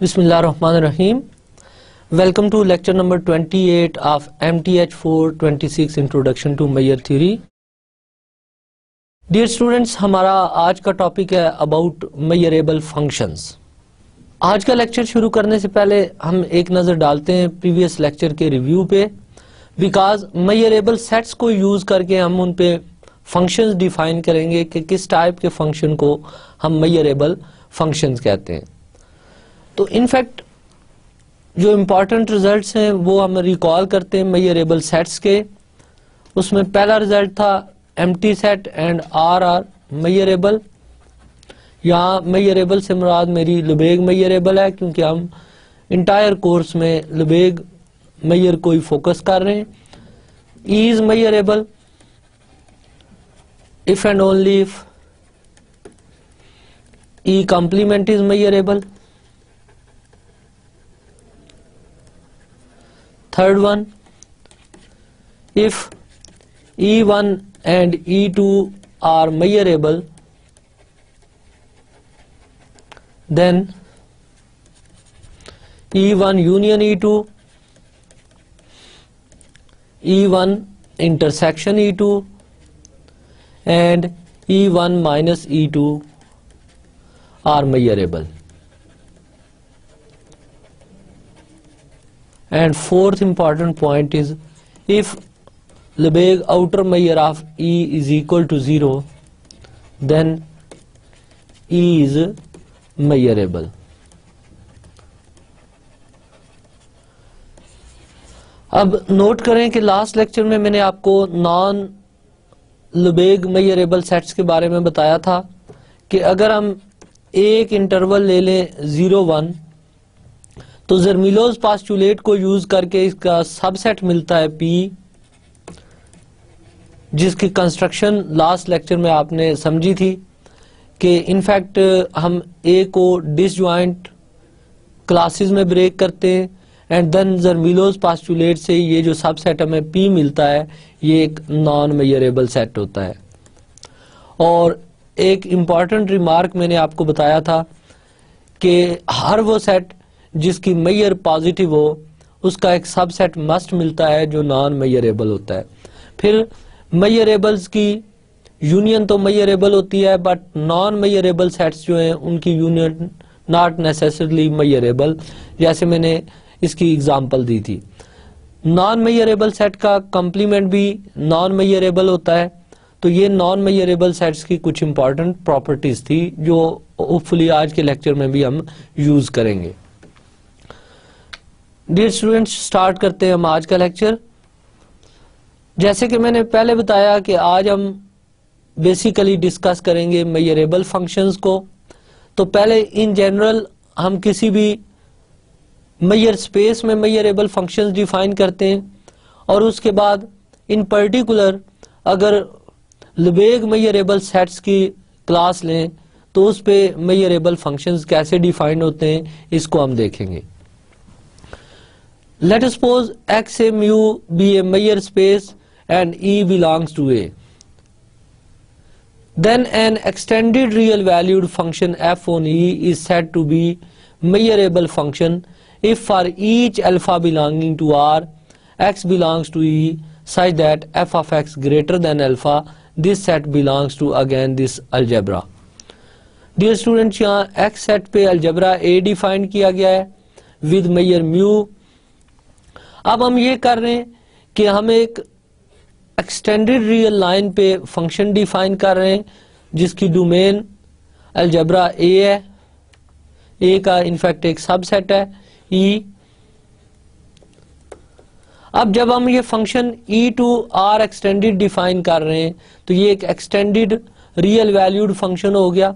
Bismillahirrahmanirrahim. Welcome to lecture number 28 of MTH 426 Introduction to Meyer Theory. Dear students, हमारा आज का topic है about measurable functions. आज का लेक्चर शुरू करने से पहले हम एक नज़र डालते हैं प्रीवियस लेक्चर के रिव्यू पे, बिकॉज मेजरेबल सेट्स को यूज़ करके हम उन पे फंक्शंस डिफाइन करेंगे कि किस टाइप के फंक्शन को हम मेजरेबल फंक्शंस कहते हैं. तो इनफैक्ट जो इम्पॉर्टेंट रिजल्ट्स हैं वो हम रिकॉल करते हैं मेजरेबल सेट्स के. उसमें पहला रिजल्ट था empty set and R are measurable. यहाँ मेजरेबल से मुराद मेरी लुबेग मेजरेबल है, क्योंकि हम इंटायर कोर्स में लुबेग मेजर को ही फोकस कर रहे हैं. E is measurable if and only if E complement is measurable. Third one, if E1 and E2 are measurable, then E1 union E2, E1 intersection E2 and E1 minus E2 are measurable. And fourth important point is, if Lebesgue outer measure of E is equal to 0, then E is measurable. अब note करें कि last lecture में मैंने आपको non लेबेग measurable sets के बारे में बताया था कि अगर हम एक इंटरवल ले लें 0-1, तो ज़र्मीलोस पास्टुलेट को यूज करके इसका सबसेट मिलता है P, जिसकी कंस्ट्रक्शन लास्ट लेक्चर में आपने समझी थी कि इनफैक्ट हम A को डिसजॉइंट क्लासेस में ब्रेक करते हैं एंड देन ज़र्मीलोस पास्टुलेट से ये जो सबसेट हमें P मिलता है ये एक नॉन मेजरेबल सेट होता है. और एक इम्पॉर्टेंट रिमार्क मैंने आपको बताया था कि हर वो सेट जिसकी मेजर पॉजिटिव हो उसका एक सबसेट मस्ट मिलता है जो नॉन मेजरेबल होता है. फिर मेजरेबल्स की यूनियन तो मेजरेबल होती है, बट नॉन मेजरेबल सेट्स जो हैं उनकी यूनियन नॉट नेसेसरली मेजरेबल, जैसे मैंने इसकी एग्जांपल दी थी. नॉन मेजरेबल सेट का कॉम्प्लीमेंट भी नॉन मेजरेबल होता है. तो ये नॉन मेजरेबल सेट्स की कुछ इंपॉर्टेंट प्रॉपर्टीज थी जो होपफुली आज के लेक्चर में भी हम यूज करेंगे. डियर स्टूडेंट्स, स्टार्ट करते हैं हम आज का लेक्चर. जैसे कि मैंने पहले बताया कि आज हम बेसिकली डिस्कस करेंगे मेजरेबल फंक्शंस को. तो पहले इन जनरल हम किसी भी मेजर स्पेस में मेजरेबल फंक्शंस डिफाइन करते हैं, और उसके बाद इन पर्टिकुलर अगर लेबेग मेजरेबल सेट्स की क्लास लें तो उस पे मेजरेबल फंक्शंस कैसे डिफाइन होते हैं इसको हम देखेंगे. Let us suppose X a mu be a measure space and E belongs to A. Then an extended real valued function f on E is said to be measurable function if for each alpha belonging to R, X belongs to E such that f of X greater than alpha, this set belongs to again this algebra. Dear students, यहाँ X set पे algebra A define किया गया है with measure mu. अब हम ये कर रहे हैं कि हम एक एक्सटेंडेड रियल लाइन पे फंक्शन डिफाइन कर रहे हैं जिसकी डोमेन अलजेब्रा ए है. ए का इनफैक्ट एक सबसेट है ई. अब जब हम ये function E to R extended define कर रहे हैं तो ये एक एक्सटेंडेड रियल वैल्यूड फंक्शन हो गया.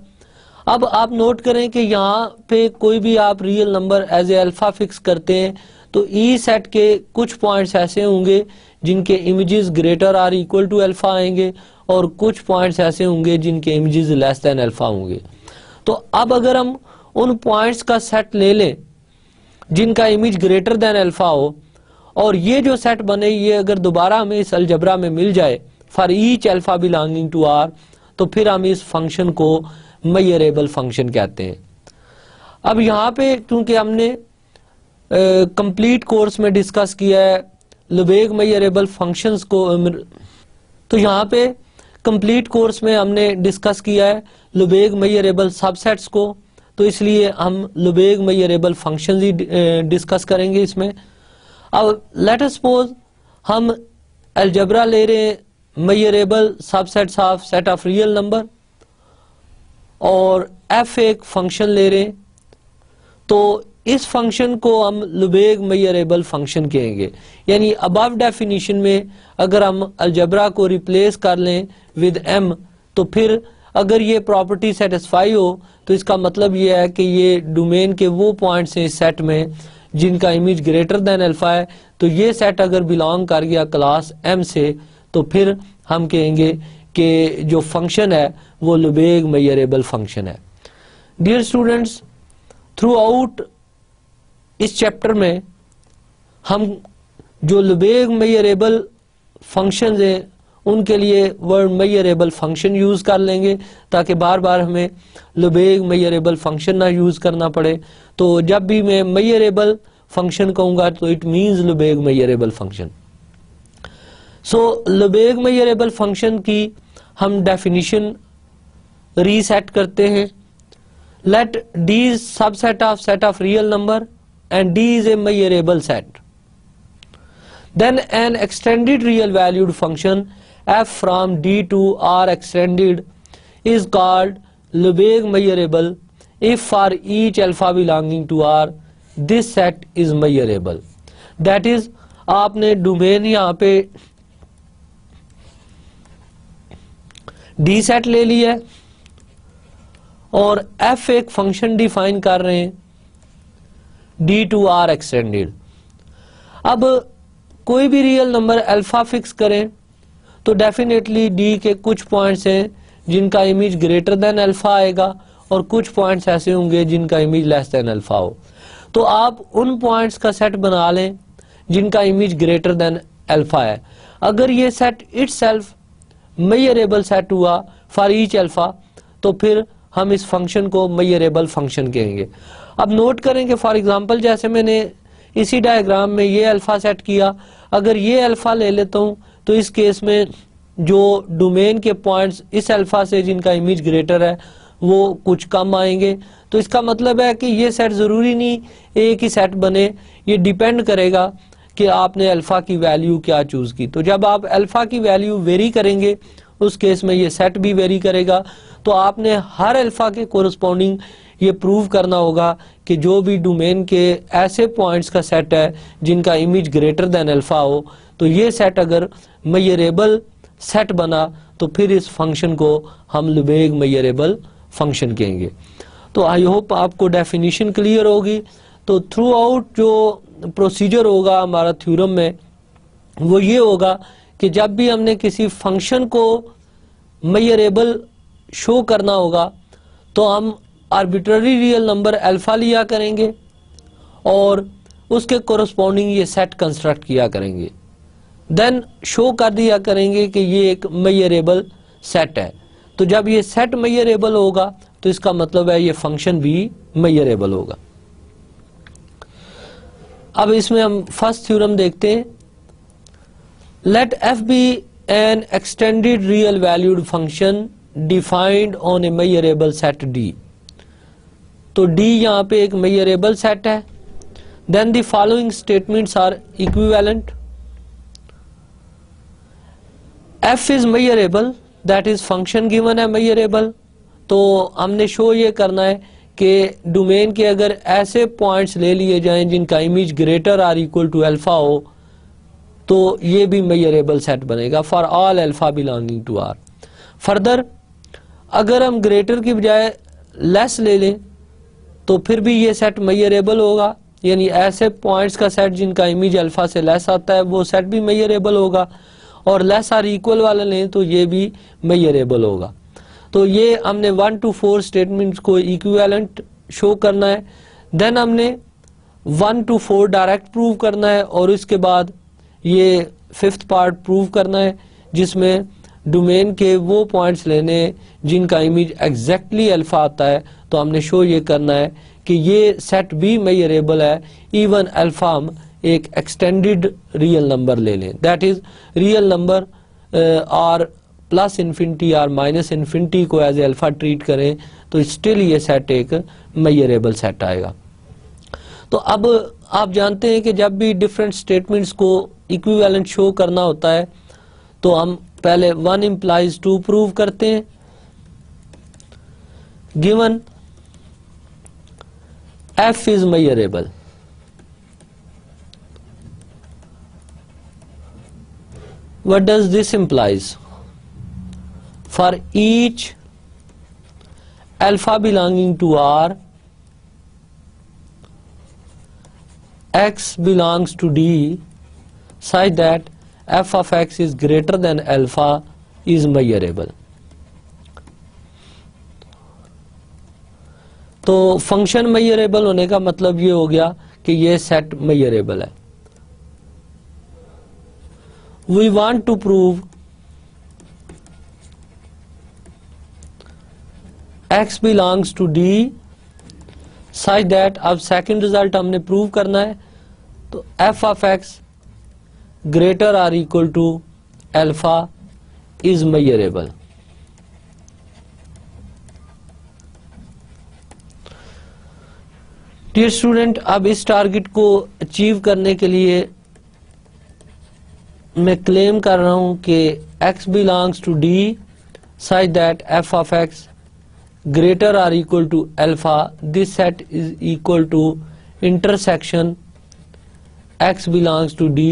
अब आप नोट करें कि यहाँ पे कोई भी आप real number as a alpha fix करते हैं तो ई सेट के कुछ पॉइंट्स ऐसे होंगे जिनके images greater or equal to alpha आएंगे और कुछ पॉइंट्स ऐसे होंगे जिनके इमेजेस लेस देन अल्फा होंगे. तो अब अगर हम उन पॉइंट्स का सेट ले लें जिनका इमेज ग्रेटर देन अल्फा हो, और ये जो सेट बने ये अगर दोबारा हमें इस अलजेब्रा में मिल जाए for each alpha belonging to R, तो फिर हम इस फंक्शन को मेजरेबल फंक्शन कहते हैं. अब यहाँ पे क्योंकि हमने कंप्लीट कोर्स में डिस्कस किया है लुबेग मेजरेबल फंक्शंस को, तो यहाँ पे कंप्लीट कोर्स में हमने डिस्कस किया है लुबेग मेजरेबल सबसेट्स को, तो इसलिए हम लुबेग मेजरेबल फंक्शंस ही डिस्कस करेंगे इसमें। अब लेट अस सपोज हम अलजेब्रा ले रहे हैं measurable subsets of set of real number और एफ एक फंक्शन ले रहे हैं, तो इस फंक्शन को हम लुबेग मेजरेबल फंक्शन कहेंगे। यानी अबव डेफिनेशन में अगर हम अलजेब्रा को रिप्लेस कर लें विद एम, तो फिर अगर ये प्रॉपर्टी सेटिस्फाई हो तो इसका मतलब ये है कि ये डोमेन के वो पॉइंट्स हैं इस सेट में जिनका इमेज ग्रेटर देन अल्फा है। तो ये सेट अगर बिलोंग कर गया क्लास एम से, तो फिर हम कहेंगे कि जो फंक्शन है वो लुबेग मेजरेबल फंक्शन है। डियर स्टूडेंट्स, थ्रू आउट इस चैप्टर में हम जो लुबेग मेजरेबल फंक्शन हैं उनके लिए वर्ड मेजरेबल फंक्शन यूज कर लेंगे ताकि बार बार हमें लुबेग मेजरेबल फंक्शन ना यूज करना पड़े। तो जब भी मैं मेजरेबल फंक्शन कहूंगा तो it means Lebesgue measurable function. So Lebesgue measurable function की हम डेफिनेशन रीसेट करते हैं। Let D is subset of set of real number and D is a measurable set. Then an extended real valued function f from D to R extended is called Lebesgue measurable if for each alpha belonging to R this set is measurable. That is, आपने domain यहाँ पे D set ले लिया है और f एक function define कर रहे हैं D टू R एक्सटेंडेड। अब कोई भी रियल नंबर अल्फा फिक्स करें तो डेफिनेटली D के कुछ पॉइंट्स हैं जिनका इमेज ग्रेटर देन अल्फा आएगा और कुछ पॉइंट्स ऐसे होंगे जिनका इमेज लेस देन अल्फा हो। तो आप उन पॉइंट्स का सेट बना लें जिनका इमेज ग्रेटर देन अल्फा है। अगर ये सेट इटसेल्फ मेजरेबल सेट हुआ फॉर ईच अल्फा तो फिर हम इस फंक्शन को मेजरेबल फंक्शन कहेंगे। अब नोट करेंगे फॉर एग्जांपल जैसे मैंने इसी डायग्राम में ये अल्फा सेट किया, अगर ये अल्फा ले लेता हूं तो इस केस में जो डोमेन के पॉइंट्स इस अल्फा से जिनका इमेज ग्रेटर है वो कुछ कम आएंगे। तो इसका मतलब है कि ये सेट जरूरी नहीं एक ही सेट बने, ये डिपेंड करेगा कि आपने अल्फा की वैल्यू क्या चूज की। तो जब आप अल्फा की वैल्यू वेरी करेंगे उस केस में ये सेट भी वेरी करेगा। तो आपने हर अल्फा के कोरस्पॉन्डिंग ये प्रूव करना होगा कि जो भी डोमेन के ऐसे पॉइंट्स का सेट है जिनका इमेज ग्रेटर देन अल्फा हो, तो ये सेट अगर मेजरेबल सेट बना तो फिर इस फंक्शन को हम लुबेग मेजरेबल फंक्शन कहेंगे। तो आई होप आपको डेफिनेशन क्लियर होगी। तो थ्रू आउट जो प्रोसीजर होगा हमारा थ्योरम में वो ये होगा कि जब भी हमने किसी फंक्शन को मेजरेबल शो करना होगा तो हम आर्बिट्ररी रियल नंबर अल्फा लिया करेंगे और उसके कोरस्पॉन्डिंग ये सेट कंस्ट्रक्ट किया करेंगे, देन शो कर दिया करेंगे कि ये एक मेजरेबल सेट है। तो जब ये सेट मेजरेबल होगा तो इसका मतलब है ये फंक्शन भी मेजरेबल होगा। अब इसमें हम फर्स्ट थ्योरम देखते हैं। Let f be an extended real valued function defined on a measurable set D। तो D यहाँ पे एक मेजरेबल सेट है। Then the following statements are equivalent. F is measurable, that is function given है measurable. तो हमने show ये करना है कि डोमेन के अगर ऐसे पॉइंट्स ले लिए जाएं जिनका image greater or equal to alpha हो तो ये भी मेजरेबल सेट बनेगा for all alpha belonging to R। Further अगर हम ग्रेटर की बजाय लेस ले लें तो फिर भी ये सेट मेजरेबल होगा, यानी ऐसे पॉइंट्स का सेट जिनका इमेज अल्फा से लेस आता है वो सेट भी मेजरेबल होगा, और लेस आर इक्वल वाला लें तो ये भी मेजरेबल होगा। तो ये हमने 1 to 4 स्टेटमेंट्स को इक्विवेलेंट शो करना है। देन हमने 1 to 4 डायरेक्ट प्रूव करना है और इसके बाद ये फिफ्थ पार्ट प्रूव करना है जिसमें डोमेन के वो पॉइंट्स लेने जिनका इमेज एग्जैक्टली अल्फा आता है। तो हमने शो ये करना है कि ये सेट भी मेजरेबल है, इवन अल्फा हम एक एक्सटेंडेड रियल नंबर ले लें, दैट इज रियल नंबर और प्लस इन्फिनिटी और माइनस इन्फिनिटी को एज अल्फा ट्रीट करें तो स्टिल ये सेट एक मेजरेबल सेट आएगा। तो अब आप जानते हैं कि जब भी डिफरेंट स्टेटमेंट्स को इक्विवेलेंट शो करना होता है तो हम पहले 1 implies 2 प्रूव करते हैं। Given f is measurable, what does this implies? For each alpha belonging to R, x belongs to D such that f of x is greater than alpha is measurable. तो function measurable होने का मतलब ये हो गया कि ये set measurable है। We want to prove x belongs to D such that, अब सेकंड रिजल्ट हमने प्रूव करना है, तो f of x greater or equal to alpha is measurable. Dear student, अब इस टारगेट को अचीव करने के लिए मैं क्लेम कर रहा हूं कि x belongs to D such that f of x greater or equal to alpha, this set is equal to intersection x belongs to D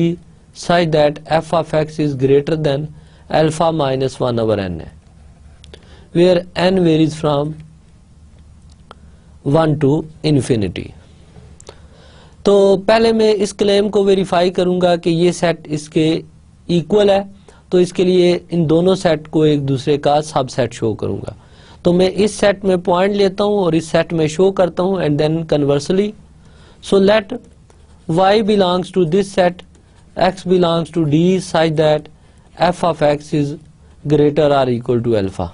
such that f of x is greater than alpha minus 1 over n है, where n varies from 1 to infinity. तो पहले मैं इस claim को verify करूंगा कि ये set इसके इक्वल है, तो इसके लिए इन दोनों सेट को एक दूसरे का सबसेट शो करूंगा। तो मैं इस सेट में पॉइंट लेता हूं और इस सेट में शो करता हूं and then conversely, so let y belongs to this set, x belongs to D such that f of x is greater or equal to alpha,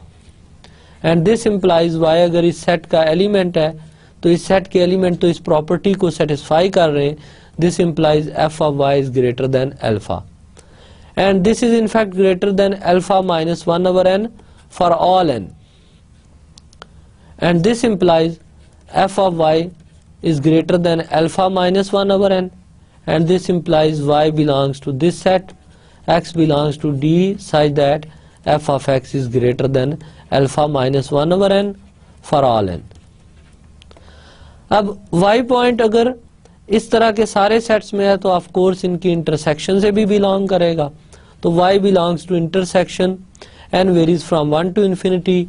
and this implies y अगर इस set का element है तो इस set के element तो इस property को सेटिस्फाई कर रहे हैं, दिस इंप्लाइज f ऑफ y is greater than alpha, and this is in fact greater than alpha minus 1 over n for all n, and this implies f ऑफ y is greater than alpha minus 1 over n, and this implies y belongs to this set, x belongs to D such that f of x is greater than alpha minus 1 over n for all n. अब y point अगर इस तरह के सारे sets में है तो of course इनकी इंटरसेक्शन से भी बिलोंग करेगा, तो y belongs to intersection n varies from 1 to infinity,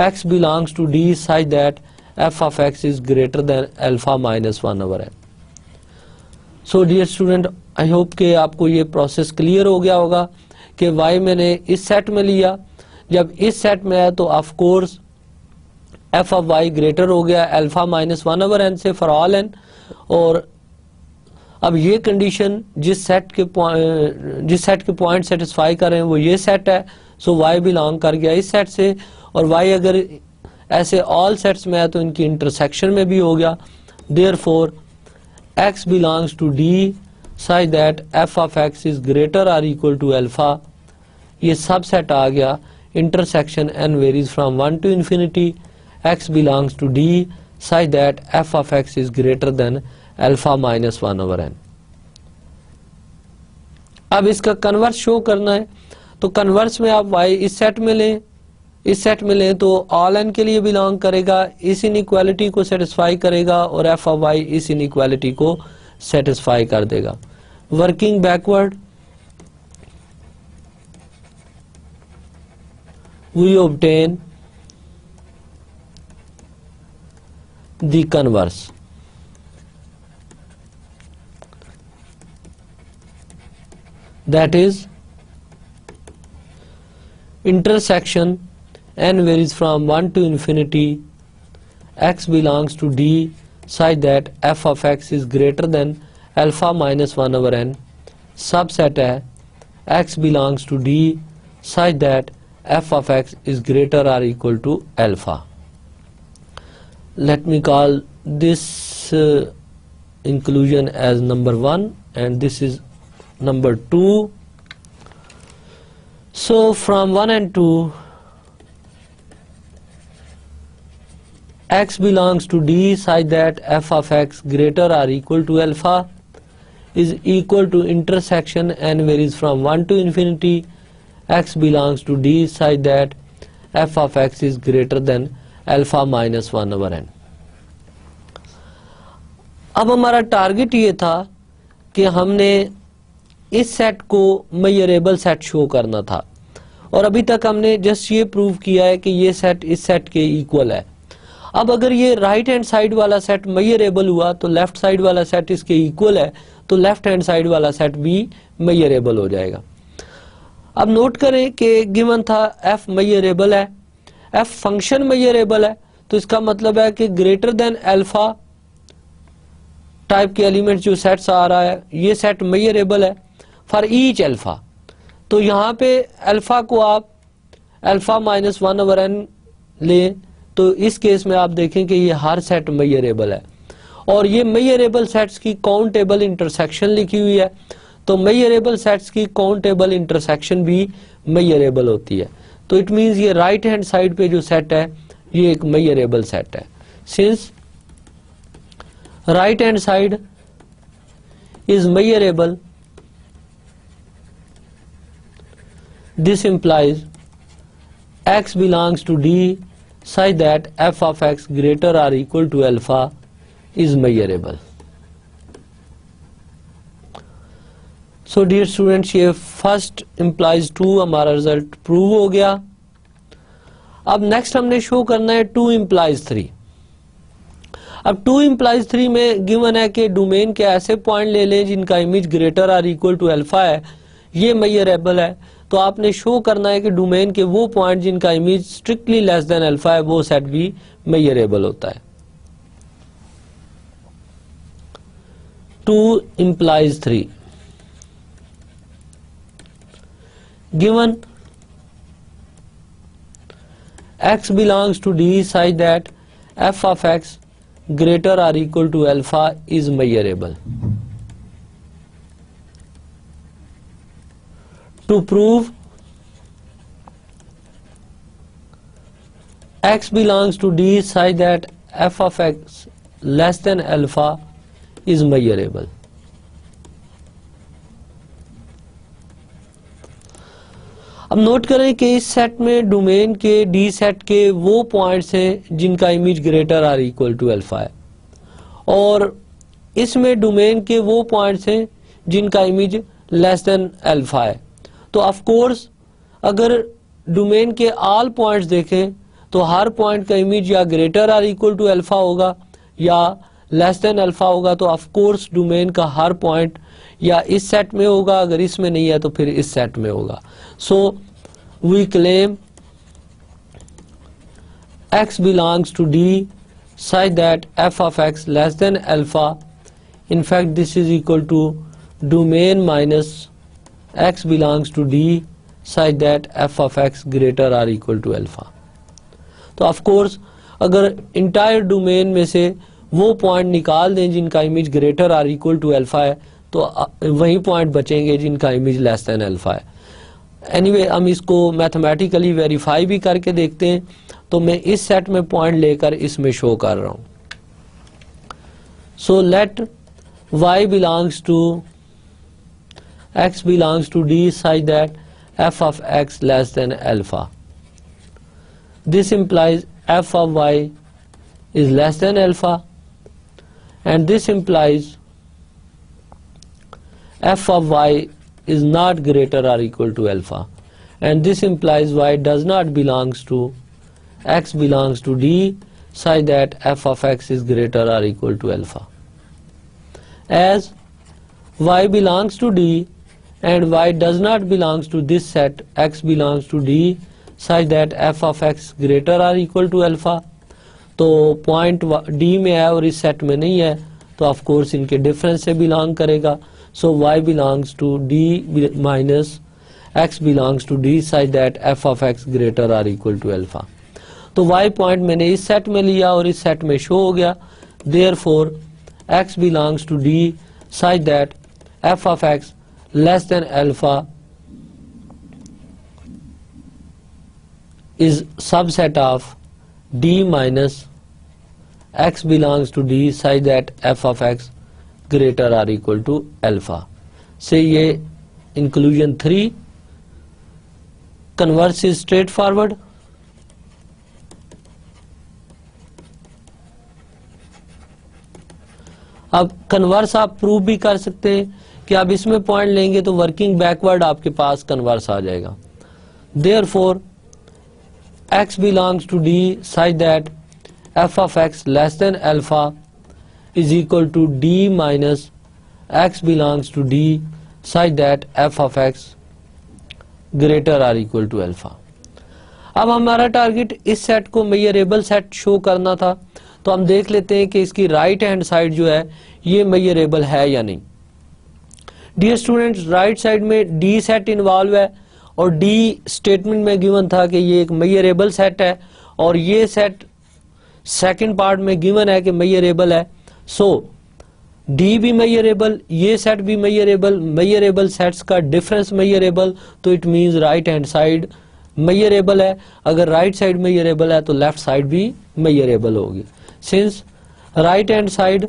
x belongs to D such that f of x is greater than alpha minus 1 over n. So dear student, I hope कि आपको ये process clear हो गया होगा कि y मैंने इस set में लिया, जब इस सेट में है तो of course f of y greater हो गया अल्फा माइनस 1 ओवर n से फॉर ऑल n, और अब ये कंडीशन जिस सेट के पॉइंट सेटिस्फाई कर रहे हैं वो ये सेट है, सो y बिलोंग कर गया इस सेट से, और y अगर ऐसे ऑल सेट्स में है तो इनकी इंटरसेक्शन में भी हो गया, therefore x belongs to D such that f of x is greater or equal to alpha, ये सब सेट आ गया, intersection n varies from 1 to infinity, x belongs to D such that f of x is greater than alpha minus 1 over n। अब इसका converse show करना है, तो converse में आप y इस सेट में लें, इस सेट में लें तो ऑल n के लिए बिलोंग करेगा, इस इनइक्वालिटी को सेटिस्फाई करेगा और f ऑफ y इस इनइक्वालिटी को सेटिस्फाई कर देगा। Working backward we obtain the converse, that is intersection n varies from 1 to infinity, x belongs to D such that f of x is greater than alpha minus 1 over n, subset है x belongs to D such that f of x is greater or equal to alpha. Let me call this inclusion as number 1 and this is number 2. So from 1 and 2, x belongs to D such that f of x greater or equal to alpha is equal to intersection n varies from 1 to infinity x belongs to D such that f of x is greater than alpha minus 1 over n. अब हमारा target ये था कि हमने इस set को measurable set show करना था और अभी तक हमने जस्ट ये प्रूव किया है कि ये सेट इस सेट के इक्वल है. अब अगर ये राइट हैंड साइड वाला सेट मेजरेबल हुआ तो लेफ्ट साइड वाला सेट इसके इक्वल है, तो लेफ्ट हैंड साइड वाला सेट भी मेजरेबल हो जाएगा. अब नोट करें कि गिवन था f मेजरेबल है, f फंक्शन मेजरेबल है, तो इसका मतलब है कि ग्रेटर देन अल्फा टाइप के एलिमेंट जो सेट्स आ रहा है ये सेट मेजरेबल है फॉर ईच अल्फा. तो यहाँ पे अल्फा को आप अल्फा माइनस 1 ओवर n लें तो इस केस में आप देखें कि ये हर सेट मेजरेबल है और ये मेजरेबल सेट्स की काउंटेबल इंटरसेक्शन लिखी हुई है. तो मेजरेबल सेट्स की काउंटेबल इंटरसेक्शन भी मेजरेबल होती है. तो इट मींस ये राइट हैंड साइड पे जो सेट है ये एक मेजरेबल सेट है. Since right hand side is measurable, this implies x belongs to D such that f of x greater or equal to alpha is measurable. So dear students, ये first implies 2 हमारा result prove हो गया. अब next हमने show करना है 2 implies 3. अब 2 implies 3 में गिवन है कि डोमेन के ऐसे पॉइंट ले लें जिनका इमेज ग्रेटर और इक्वल टू अल्फा है, ये मेजरेबल है. तो आपने शो करना है कि डोमेन के वो पॉइंट जिनका image strictly less than alpha है वो सेट भी मेजरेबल होता है. 2 implies 3. Given x belongs to D such that f of x greater or equal to alpha is measurable. To prove x belongs to D such that f of x less than alpha is measurable. अब note करें कि इस set में domain के D set के वो points हैं जिनका इमेज ग्रेटर और इक्वल टू अल्फा है और इसमें डोमेन के वो पॉइंट्स हैं जिनका इमेज लेस देन अल्फा है. तो ऑफ कोर्स अगर डोमेन के ऑल पॉइंट्स देखें तो हर पॉइंट का इमेज या ग्रेटर और इक्वल टू अल्फा होगा या लेस देन अल्फा होगा. तो ऑफ कोर्स डोमेन का हर पॉइंट या इस सेट में होगा, अगर इसमें नहीं है तो फिर इस सेट में होगा. So we claim x belongs to D such that f of x less than alpha. In fact this is equal to domain minus x belongs to D such that f of x greater or equal to alpha. तो of course अगर entire domain में से वो point निकाल दें जिनका image greater और equal to alpha है तो वही पॉइंट बचेंगे जिनका इमेज लेस देन अल्फा है. एनीवे हम इसको मैथमेटिकली वेरीफाई भी करके देखते हैं. तो मैं इस सेट में पॉइंट लेकर इसमें शो कर रहा हूं. सो let y belongs to x belongs to D such that f of x less than alpha. This implies f of y is less than alpha and this implies f of y is not greater or equal to alpha and this implies y does not belongs to x belongs to D such that f of x is greater or equal to alpha. As y belongs to D and y does not belongs to this set x belongs to D such that f of x greater or equal to alpha. तो point D में है और इस set में नहीं है तो of course इनके डिफरेंस से बिलोंग करेगा. सो y belongs to D minus x belongs to D such that f of x greater or equal to alpha. तो y पॉइंट मैंने इस सेट में लिया और इस सेट में शो हो गया. therefore x belongs to D such that f of x less than alpha is subset of D minus x belongs to D such that f of x greater or equal to alpha. से ये inclusion 3 converse is straightforward. अब converse आप prove भी कर सकते हैं कि आप इसमें पॉइंट लेंगे तो वर्किंग बैकवर्ड आपके पास कन्वर्स आ जाएगा. Therefore x belongs to D such that f of x less than alpha is equal to D minus x belongs to D such that f of x greater or equal to alpha. अब हमारा target इस set को measurable set show करना था, तो हम देख लेते हैं कि इसकी राइट हैंड साइड जो है ये मेजरेबल है या नहीं. डियर स्टूडेंट्स, राइट साइड में डी सेट इन्वॉल्व है और डी स्टेटमेंट में गिवन था कि ये एक मेजरेबल सेट है और ये सेट सेकंड पार्ट में गिवन है कि मेजरेबल है. सो डी भी मेजरेबल, ये सेट भी मेजरेबल, मेजरेबल सेट्स का डिफरेंस मेजरेबल, तो it means right hand side measurable है. अगर राइट साइड मेजरेबल है तो लेफ्ट साइड भी मेजरेबल होगी. Since right hand side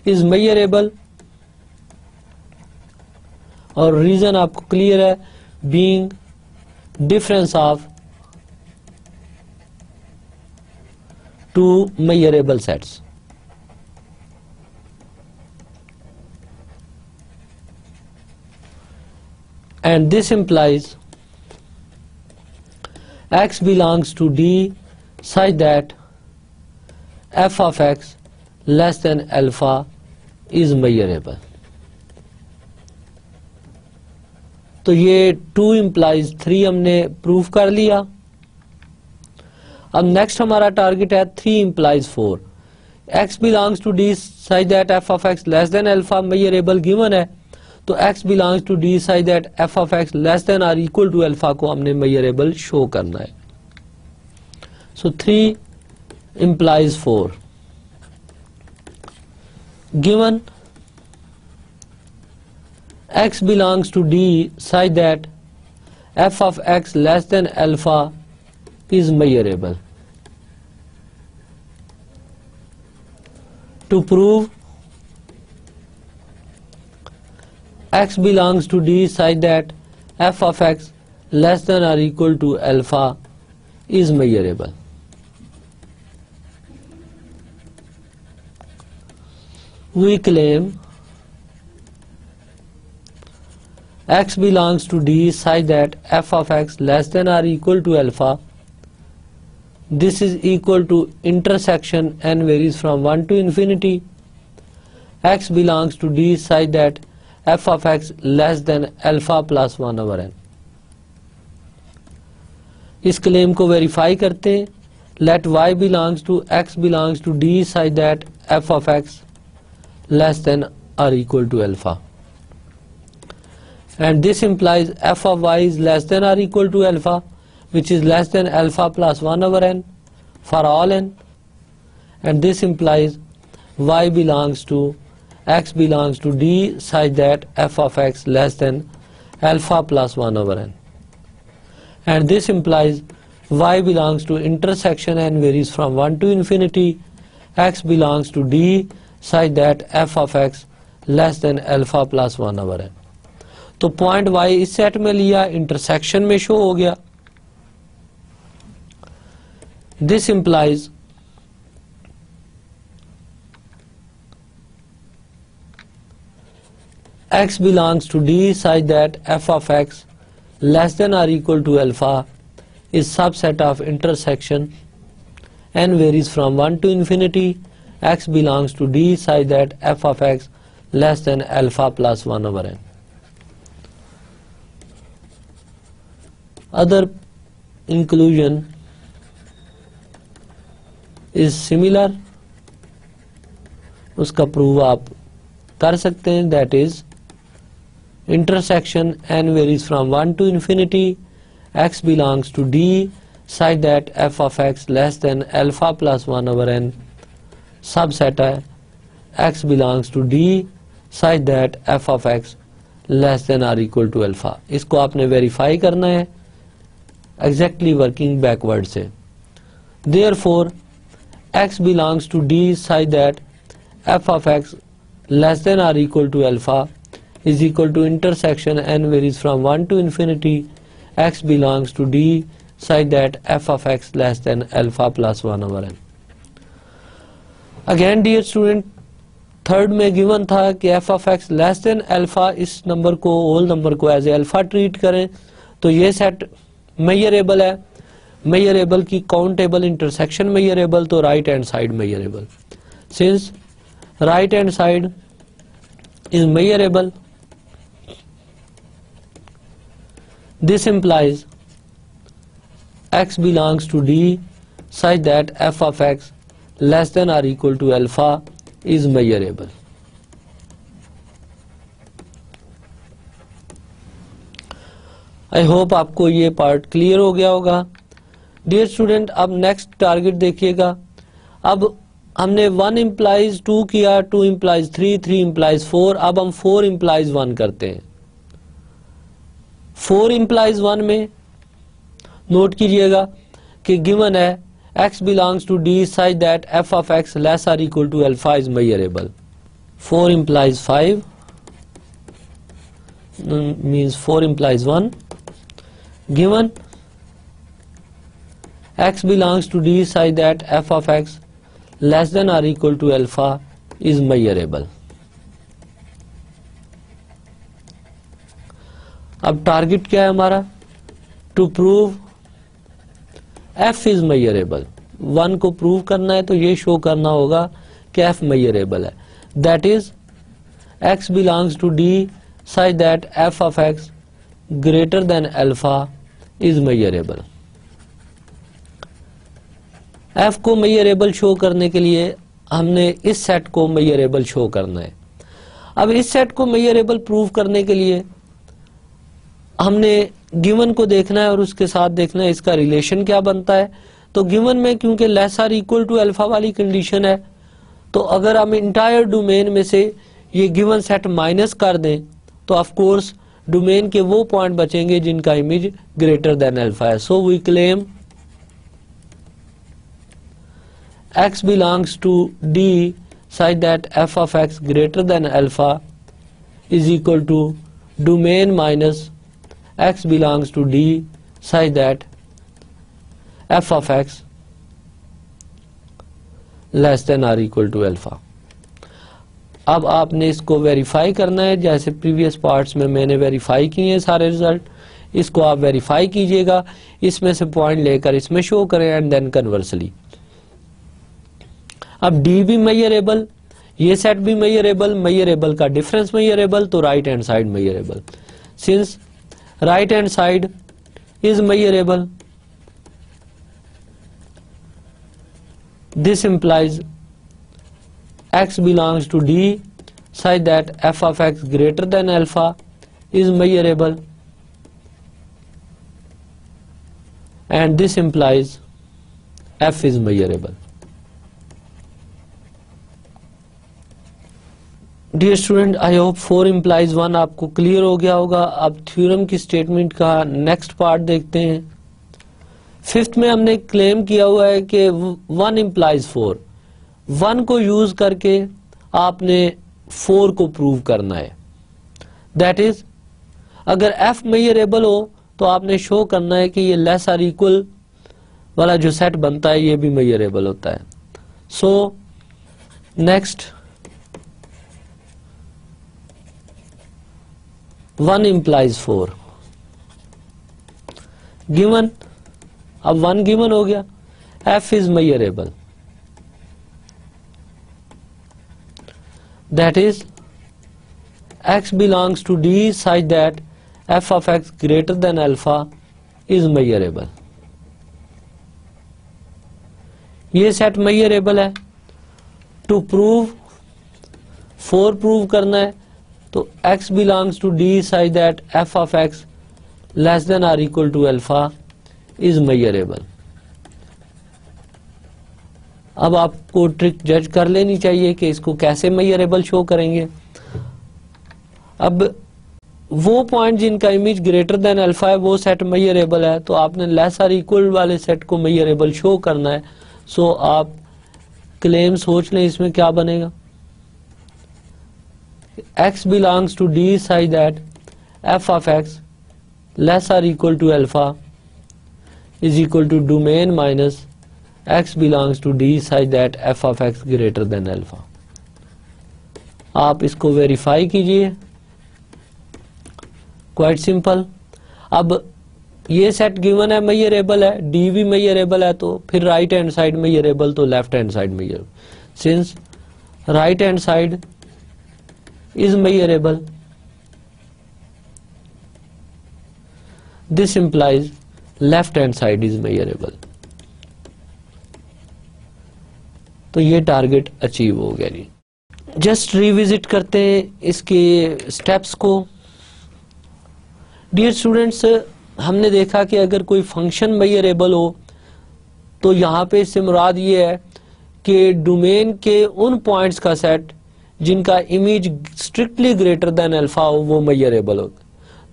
is measurable और रीजन आपको क्लियर है, being difference of two measurable sets. And this implies x belongs to D such that f of x less than alpha is measurable. तो ये 2 implies 3 हमने prove कर लिया. अब next हमारा टारगेट है 3 implies 4. x belongs to D such that f of x less than alpha measurable given है, तो x belongs to D such that f of x less than or equal to alpha को हमने measurable show करना है. So 3 implies 4. Given x belongs to D such that f of x less than alpha is measurable. To prove x belongs to D such that f of x less than or equal to alpha is measurable. We claim x belongs to D such that f of x less than or equal to alpha. This is equal to intersection n varies from 1 to infinity. X belongs to D such that f of x less than alpha plus 1 over n. इस claim को verify करते हैं. Let y belongs to x belongs to D such that f of x less than or equal to alpha. And this implies f of y is less than or equal to alpha, which is less than alpha plus 1 over n for all n. And this implies y belongs to x belongs to D such that f of x less than alpha plus 1 over n. And this implies y belongs to intersection n varies from 1 to infinity. X belongs to D such that f of x less than alpha plus 1 over n. तो point y इस set में लिया, intersection में show हो गया. This implies x belongs to D such that f of x less than or equal to alpha is subset of intersection n varies from 1 to infinity. X belongs to D such that f of x less than alpha plus 1 over n. Other inclusion is similar. उसका prove आप कर सकते हैं. That is intersection n varies from 1 to infinity. X belongs to D such that f of x less than alpha plus 1 over n subset है x belongs to d such that f of x less than or equal to alpha. इसको आपने verify करना है exactly working backward से। Therefore x belongs to d such that f of x less than or equal to alpha is equal to intersection n varies from 1 to infinity x belongs to d such that f of x less than alpha plus 1 over n। Again dear student, third में given था कि f of x less than alpha, इस number को whole number को as a alpha treat करें तो ये set measurable है। मेजरेबल की काउंटेबल इंटरसेक्शन मेजरेबल तो right hand side measurable. Since right hand side is measurable, this implies x belongs to d such that f of x less than or equal to alpha is measurable। I hope आपको ये part clear हो गया होगा। Dear student, अब next target देखिएगा। अब हमने 1 implies 2 किया, 2 implies 3, 3 implies 4, अब हम 4 implies 1 करते हैं। 4 implies 1 में नोट कीजिएगा कि गिवन है x belongs to d such that f of x less or equal to alpha is measurable। 4 implies 5 means 4 implies 1 given x belongs to d such that f of x less than or equal to alpha is measurable। अब target क्या है हमारा? To prove f is measurable. 1 को prove करना है तो ये show करना होगा कि f मेजरेबल है। That is x belongs to d such that f of x greater than alpha is measurable. f को मेजरेबल शो करने के लिए हमने इस सेट को मेजरेबल शो करना है। अब इस सेट को मेजरेबल प्रूव करने के लिए हमने गिवन को देखना है और उसके साथ देखना है इसका रिलेशन क्या बनता है। तो गिवन में क्योंकि less or equal to alpha वाली कंडीशन है, तो अगर हम इंटायर डोमेन में से ये गिवन सेट माइनस कर दें तो ऑफ कोर्स डोमेन के वो पॉइंट बचेंगे जिनका इमेज ग्रेटर देन अल्फा है। So we claim x belongs to d such that f of x greater than alpha is equal to domain minus x belongs to d such that f of x less than or equal to alpha। अब आपने इसको verify करना है, जैसे previous parts में मैंने verify किए हैं सारे रिजल्ट, इसको आप वेरीफाई कीजिएगा, इसमें से पॉइंट लेकर इसमें शो करें एंड देन कन्वर्सली। अब d भी मेजरेबल, ये सेट भी मेजरेबल, मेजरेबल का डिफरेंस मेजरेबल तो right hand side measurable. Since right hand side is measurable, this implies x belongs to d such that f of x greater than alpha is measurable, and this implies f is measurable। Dear student, I hope 4 implies 1 आपको clear हो गया होगा। अब theorem की statement का next part देखते हैं। 5th में हमने क्लेम किया हुआ है कि 1 implies 4, 1 को यूज करके आपने 4 को प्रूव करना है। दैट इज अगर f मेजरेबल हो तो आपने शो करना है कि ये लेस आर इक्वल वाला जो सेट बनता है ये भी मेजरेबल होता है। So next 1 implies 4 given. अब 1 गिवन हो गया, f is measurable, that is x belongs to d such that f of x greater than alpha is measurable। ये सेट मेजरेबल है। टू प्रूव 4 प्रूव करना है तो x belongs to d such that f of x less than or equal to alpha is measurable। अब आपको trick जज कर लेनी चाहिए कि इसको कैसे मेजरेबल शो करेंगे। अब वो पॉइंट जिनका इमेज ग्रेटर देन अल्फा है वो सेट मेजरेबल है, तो आपने लेस और इक्वल वाले सेट को मेजरेबल शो करना है। सो आप क्लेम सोच लें इसमें क्या बनेगा। x belongs to D such that f of x less or equal to alpha is equal to domain minus x belongs to D such that f of x greater than alpha। आप इसको verify कीजिए, quite simple. अब ये set given है, measurable है, D भी measurable है, तो फिर राइट हैंड साइड मेजरेबल तो left hand side measurable. Since right hand side is measurable, this implies left hand side is measurable। तो ये टारगेट अचीव हो गया जी। जस्ट रिविजिट करते हैं इसके स्टेप्स को। डियर स्टूडेंट्स, हमने देखा कि अगर कोई फंक्शन मेजरेबल हो तो यहाँ पे इससे मुराद ये है कि डोमेन के उन पॉइंट्स का सेट जिनका image strictly greater than alpha हो वो मेजरेबल हो।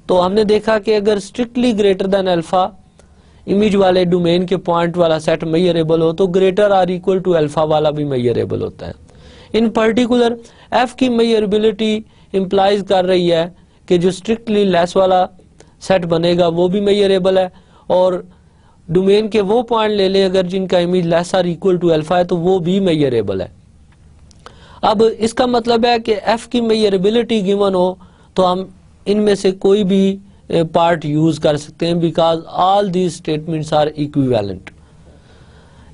तो हमने देखा कि अगर strictly greater than alpha image वाले डोमेन के पॉइंट वाला सेट मेजरेबल हो तो ग्रेटर और इक्वल टू अल्फा वाला भी मेजरेबल होता है। इन पर्टिकुलर एफ की मेजरेबिलिटी इंप्लाइज कर रही है कि जो स्ट्रिक्टली लेस वाला सेट बनेगा वो भी मेजरेबल है, और डोमेन के वो पॉइंट ले लें अगर जिनका इमेज लेस और इक्वल टू अल्फा है तो वो भी मेजरेबल है। अब इसका मतलब है कि f की मेजरेबिलिटी गिवन हो तो हम इनमें से कोई भी पार्ट यूज कर सकते हैं, because all these statements are equivalent.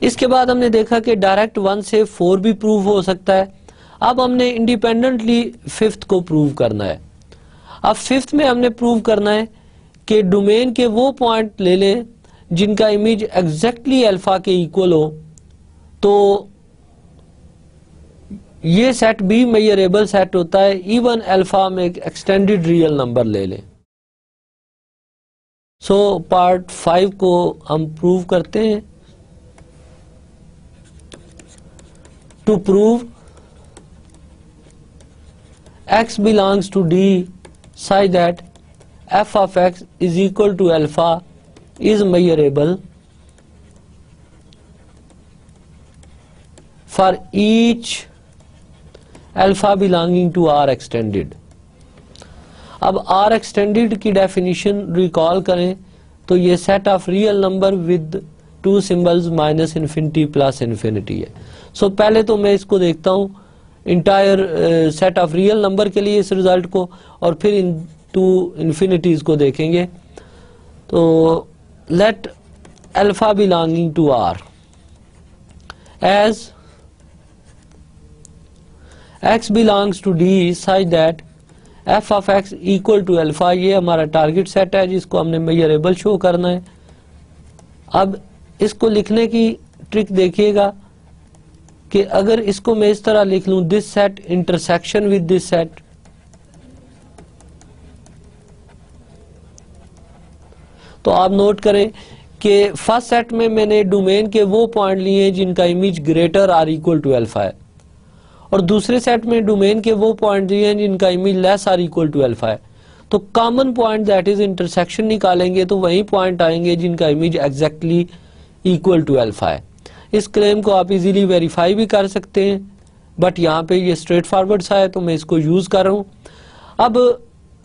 इसके बाद हमने देखा कि डायरेक्ट 1 से 4 भी प्रूव हो सकता है। अब हमने इंडिपेंडेंटली फिफ्थ को प्रूव करना है। अब फिफ्थ में हमने प्रूव करना है कि डोमेन के वो पॉइंट ले लें जिनका इमेज एग्जैक्टली अल्फा के इक्वल हो, तो ये सेट भी मेजरेबल सेट होता है इवन अल्फा में एक एक्सटेंडेड रियल नंबर ले लें। सो पार्ट 5 को हम प्रूव करते हैं। To prove x belongs to D such that f of x is equal to alpha is measurable for each alpha belonging to R extended। अब R extended की definition recall करें तो ये set of real number with 2 symbols minus infinity plus infinity है। सो पहले तो मैं इसको देखता हूँ entire set of real number के लिए इस रिजल्ट को, और फिर इन 2 इन्फिनिटीज को देखेंगे। तो let alpha belonging to R as x belongs to D such that f of x equal to alpha, ये हमारा टारगेट सेट है जिसको हमने मेजरेबल शो करना है। अब इसको लिखने की ट्रिक देखिएगा कि अगर इसको मैं इस तरह लिख लूं, this set intersection with this set, तो आप नोट करें कि फर्स्ट सेट में मैंने डोमेन के वो पॉइंट लिए जिनका image greater or equal to alpha है, और दूसरे सेट में डोमेन के वो पॉइंट दिए हैं जिनका image less or equal to alpha है। तो common point that is intersection निकालेंगे तो वही पॉइंट आएंगे जिनका image exactly equal to alpha है। इस क्लेम को आप इजीली वेरीफाई भी कर सकते हैं, बट यहाँ पे ये स्ट्रेट फॉरवर्ड सा है तो मैं इसको यूज कर रहा हूँ। अब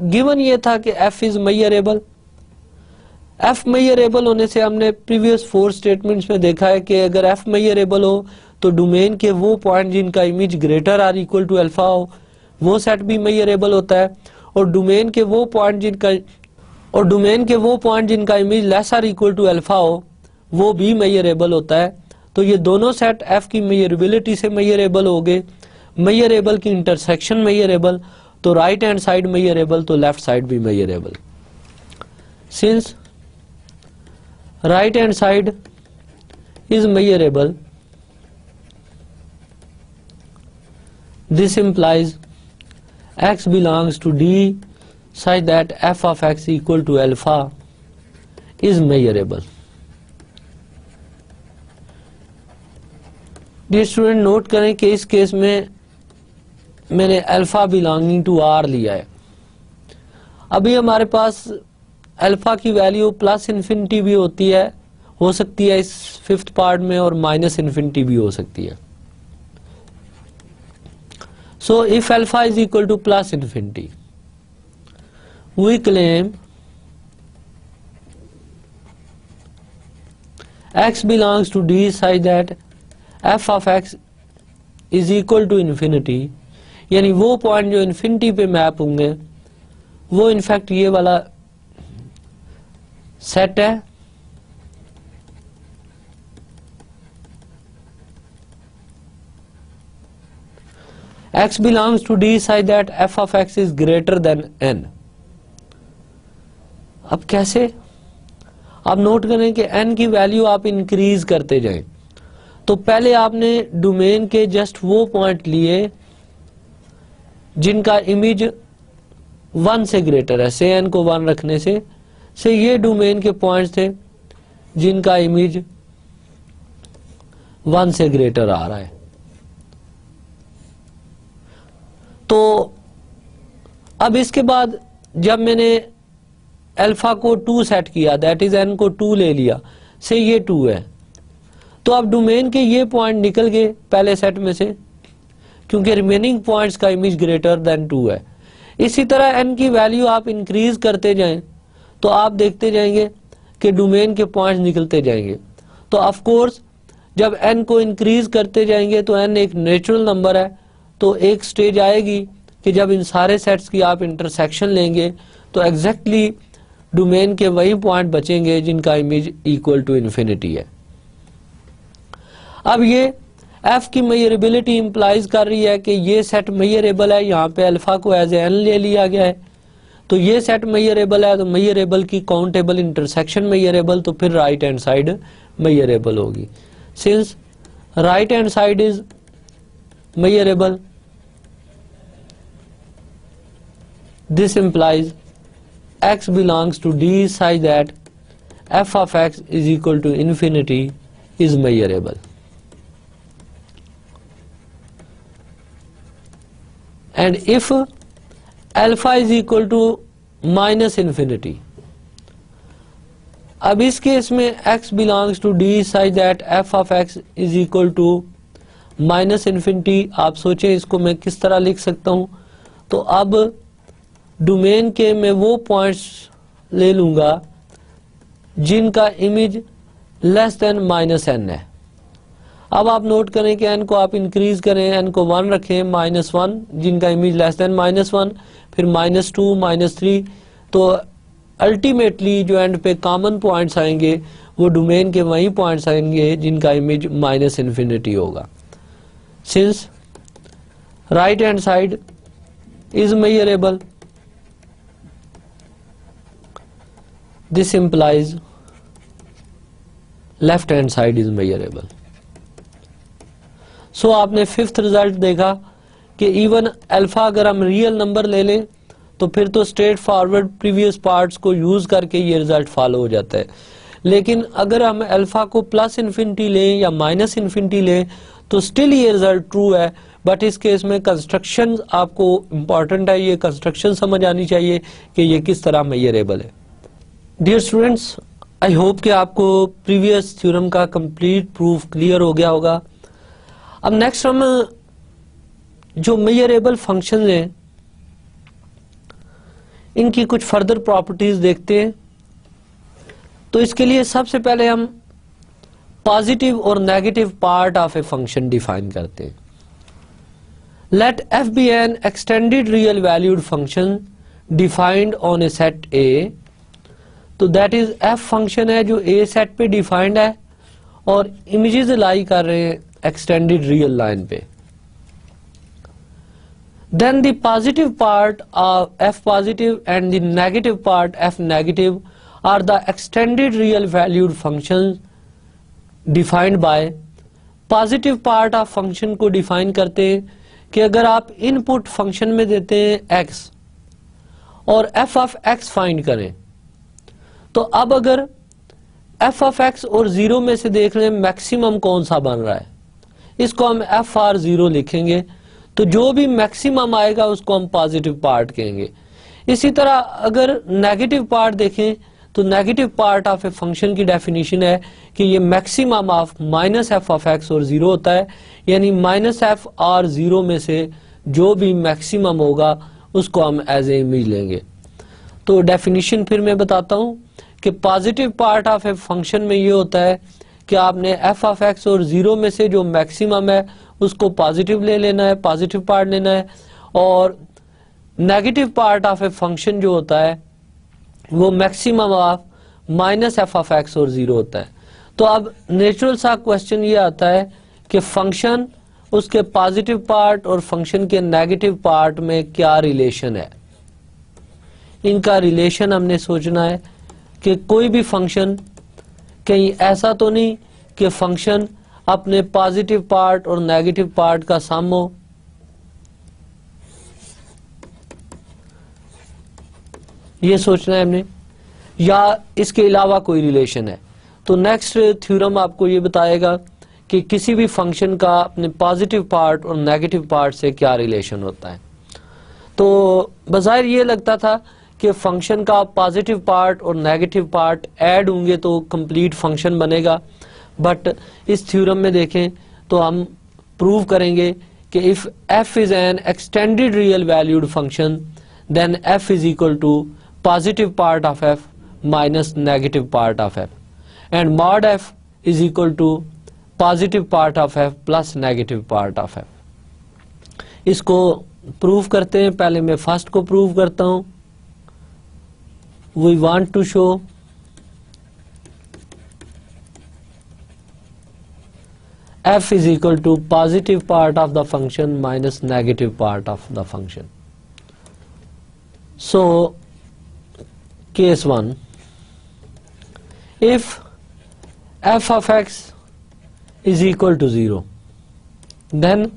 गिवन ये था कि f is measurable. f measurable होने से हमने प्रीवियस 4 स्टेटमेंट्स में देखा है कि अगर f मेजरेबल हो तो डोमेन के वो पॉइंट जिनका image greater or equal to alpha हो वो सेट भी मेजरेबल होता है, और डोमेन के वो पॉइंट जिनका image less or equal to alpha हो वो भी मेजरेबल होता है। तो ये दोनों सेट f की मेजरेबिलिटी से मेजरेबल हो गए। मेजरेबल की इंटरसेक्शन मेजरेबल, तो राइट हैंड साइड मेजरेबल तो लेफ्ट साइड भी measurable. Since right hand side is measurable, this implies x belongs to D such that f of x equal to alpha is measurable। Dear student, note करें कि इस case में मैंने alpha belonging to are लिया है। अभी हमारे पास alpha की वैल्यू प्लस इन्फिनिटी भी होती है, हो सकती है इस फिफ्थ पार्ट में, और माइनस इन्फिनिटी भी हो सकती है। So if alpha is equal to plus infinity, we claim x belongs to D such that f of x is equal to infinity, यानी वो पॉइंट जो इन्फिनिटी पे मैप होंगे वो इनफैक्ट ये वाला सेट है, x belongs to D such that f of x is greater than n। अब कैसे? आप नोट करें कि n की वैल्यू आप इंक्रीज करते जाएं। तो पहले आपने डोमेन के जस्ट वो पॉइंट लिए जिनका इमेज 1 से ग्रेटर है, से n को 1 रखने से ये डोमेन के पॉइंट्स थे जिनका इमेज 1 से ग्रेटर आ रहा है। तो अब इसके बाद जब मैंने अल्फा को 2 सेट किया, दैट इज n को 2 ले लिया, से ये 2 है, तो अब डोमेन के ये पॉइंट निकल गए पहले सेट में से, क्योंकि रिमेनिंग पॉइंट्स का इमेज ग्रेटर देन 2 है। इसी तरह n की वैल्यू आप इंक्रीज करते जाएं तो आप देखते जाएंगे कि डोमेन के पॉइंट्स निकलते जाएंगे। तो ऑफ कोर्स जब n को इंक्रीज करते जाएंगे तो n एक नेचुरल नंबर है, तो एक स्टेज आएगी कि जब इन सारे सेट्स की आप इंटरसेक्शन लेंगे तो एग्जैक्टली डोमेन के वही पॉइंट बचेंगे जिनका इमेज इक्वल टू इन्फिनिटी है। अब ये f की मेजरेबिलिटी इंप्लाइज कर रही है कि ये सेट मेजरेबल है, यहाँ पे अल्फा को एज n ले लिया गया है, तो ये सेट मेजरेबल है, तो मेजरेबल की काउंटेबल इंटरसेक्शन मेजरेबल, तो फिर राइट हैंड साइड मेजरेबल होगी। Since right hand side is measurable, this implies x belongs to D such that f of x is equal to infinity is measurable, and if alpha is equal to minus infinity, अब इस case में x belongs to D such that f of x is equal to minus infinity. आप सोचें इसको मैं किस तरह लिख सकता हूं, तो अब डोमेन के मैं वो पॉइंट्स ले लूंगा जिनका image less than minus n है। अब आप नोट करें कि n को आप इंक्रीज करें, n को 1 रखें, -1 जिनका इमेज लेस देन -1, फिर -2, -3, तो अल्टीमेटली जो एंड पे कॉमन पॉइंट्स आएंगे वो डोमेन के वही पॉइंट्स आएंगे जिनका इमेज माइनस इन्फिनिटी होगा। Since right hand side is measurable, this implies left hand side is measurable। सो आपने फिफ्थ रिजल्ट देखा कि इवन अल्फा अगर हम रियल नंबर ले लें तो फिर तो स्ट्रेट फॉरवर्ड प्रीवियस पार्ट्स को यूज करके ये रिजल्ट फॉलो हो जाता है, लेकिन अगर हम अल्फा को प्लस इन्फिनिटी लें या माइनस इन्फिनिटी लें तो स्टिल ये रिजल्ट ट्रू है। बट इस केस में कंस्ट्रक्शन आपको इंपॉर्टेंट है, ये कंस्ट्रक्शन समझ आनी चाहिए कि ये किस तरह मेजरेबल है। डियर स्टूडेंट्स, आई होप कि आपको प्रीवियस थ्योरम का कंप्लीट प्रूफ क्लियर हो गया होगा। अब नेक्स्ट हम जो मेजरेबल फंक्शन हैं इनकी कुछ फर्दर प्रॉपर्टीज देखते हैं। तो इसके लिए सबसे पहले हम पॉजिटिव और negative part of a function define करते हैं। Let f be an extended real valued function defined on a set A. तो दैट इज एफ फंक्शन है जो ए सेट पे डिफाइंड है और इमेजेस लाई कर रहे हैं एक्सटेंडेड रियल लाइन पे। Then the positive part of f positive and the negative part f negative are the extended real valued function defined by. Positive part of function को define करते हैं कि अगर आप इनपुट फंक्शन में देते हैं x और f ऑफ x फाइंड करें, तो अब अगर f ऑफ x और 0 में से देख लें मैक्सिमम कौन सा बन रहा है, इसको हम एफ आर जीरो लिखेंगे, तो जो भी मैक्सिमम आएगा उसको हम पॉजिटिव पार्ट कहेंगे। इसी तरह अगर नेगेटिव पार्ट देखें तो negative part of a function की डेफिनेशन है कि ये maximum of minus f of x और जीरो होता है, यानी माइनस एफ आर जीरो में से जो भी मैक्सिमम होगा उसको हम एज ए इमेज लेंगे। तो डेफिनेशन फिर मैं बताता हूं कि positive part of a function में ये होता है कि आपने एफ ऑफ एक्स और जीरो में से जो मैक्सिमम है उसको पॉजिटिव ले लेना है, पॉजिटिव पार्ट लेना है, और negative part of a function जो होता है वो maximum of minus f of x और जीरो होता है। तो अब नेचुरल सा क्वेश्चन ये आता है कि फंक्शन, उसके पॉजिटिव पार्ट और फंक्शन के नेगेटिव पार्ट में क्या रिलेशन है। इनका रिलेशन हमने सोचना है कि कोई भी फंक्शन, कहीं ऐसा तो नहीं कि फंक्शन अपने पॉजिटिव पार्ट और नेगेटिव पार्ट का सम हो। ये सोचना है हमने, या इसके अलावा कोई रिलेशन है। तो नेक्स्ट थ्योरम आपको ये बताएगा कि किसी भी फंक्शन का अपने पॉजिटिव पार्ट और नेगेटिव पार्ट से क्या रिलेशन होता है। तो बज़ाहिर ये लगता था कि फंक्शन का पॉजिटिव पार्ट और नेगेटिव पार्ट ऐड होंगे तो कंप्लीट फंक्शन बनेगा, बट इस थ्योरम में देखें तो हम प्रूव करेंगे कि if f is an extended real valued function then f is equal to positive part of f minus negative part of f, and mod f is equal to positive part of f plus negative part of f। इसको prove करते हैं। पहले मैं first को prove करता हूं। We want to show f is equal to positive part of the function minus negative part of the function. So, case 1, if f of x is equal to 0, then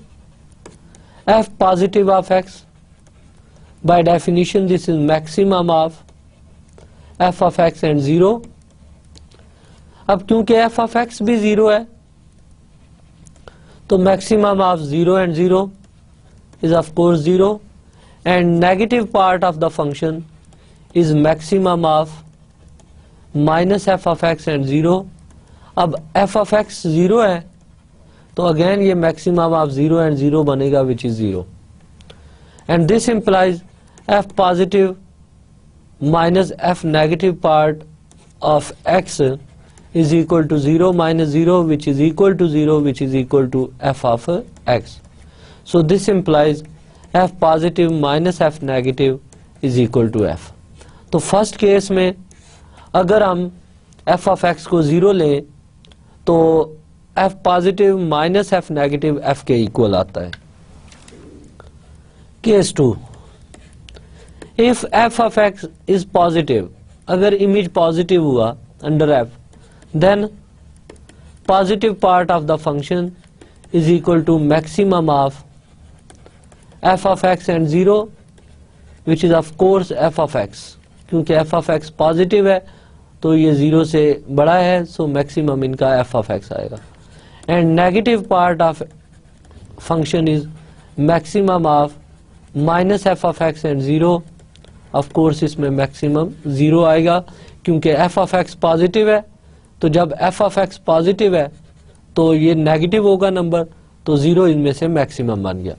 f positive of x, by definition this is maximum of f of x and 0। अब क्योंकि f of x भी 0 है तो maximum of 0 and 0 is of course 0, and negative part of the function is maximum of minus f of x and 0। अब f of x 0 है तो again ये maximum of 0 and 0 बनेगा which is 0, and this implies f positive minus f negative part of x is equal to 0 minus 0 which is equal to 0 which is equal to f of x. So this implies f positive minus f negative is equal to f. तो first case में अगर हम f of x को 0 लें तो f positive minus f negative f के equal आता है। Case 2, if f of x is positive, अगर इमेज पॉजिटिव हुआ under f, then positive part of the function is equal to maximum of f of x and 0 which is of course f of x। क्योंकि f of x positive है तो ये 0 से बड़ा है, so maximum इनका f of x आएगा, and negative part of function is maximum of minus f of x and 0। Of course इसमें मैक्सिमम 0 आएगा क्योंकि f of x पॉजिटिव है, तो जब f of x पॉजिटिव है तो ये नेगेटिव होगा नंबर, तो 0 इनमें से मैक्सिमम बन गया।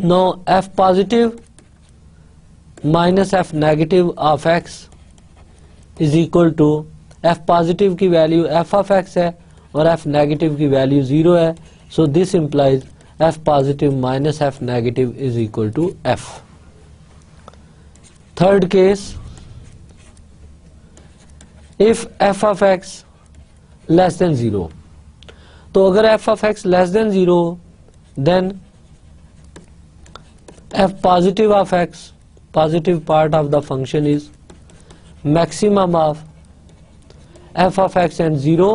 Now f positive minus f negative of x is equal to f positive की वैल्यू f of x है और f नेगेटिव की वैल्यू 0 है, so this implies f positive minus f negative is equal to f। Third case, if f of x less than 0, तो अगर f of x less than 0 then f positive of x, positive part of the function is maximum of f of x and 0।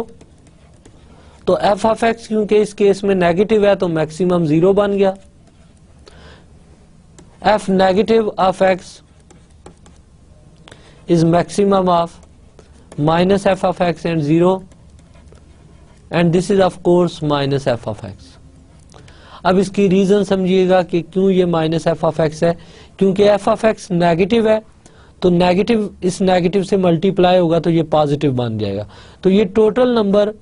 तो f of x क्योंकि इस case में negative है तो maximum 0 बन गया। f negative of x is maximum of minus f of x and 0, and this is of course minus f of x. अब इसकी रीजन समझिएगा कि क्यों ये माइनस एफ ऑफ एक्स है, क्योंकि एफ ऑफ एक्स नेगेटिव है, तो नेगेटिव इस नेगेटिव से मल्टीप्लाई होगा तो ये पॉजिटिव बन जाएगा, तो ये total number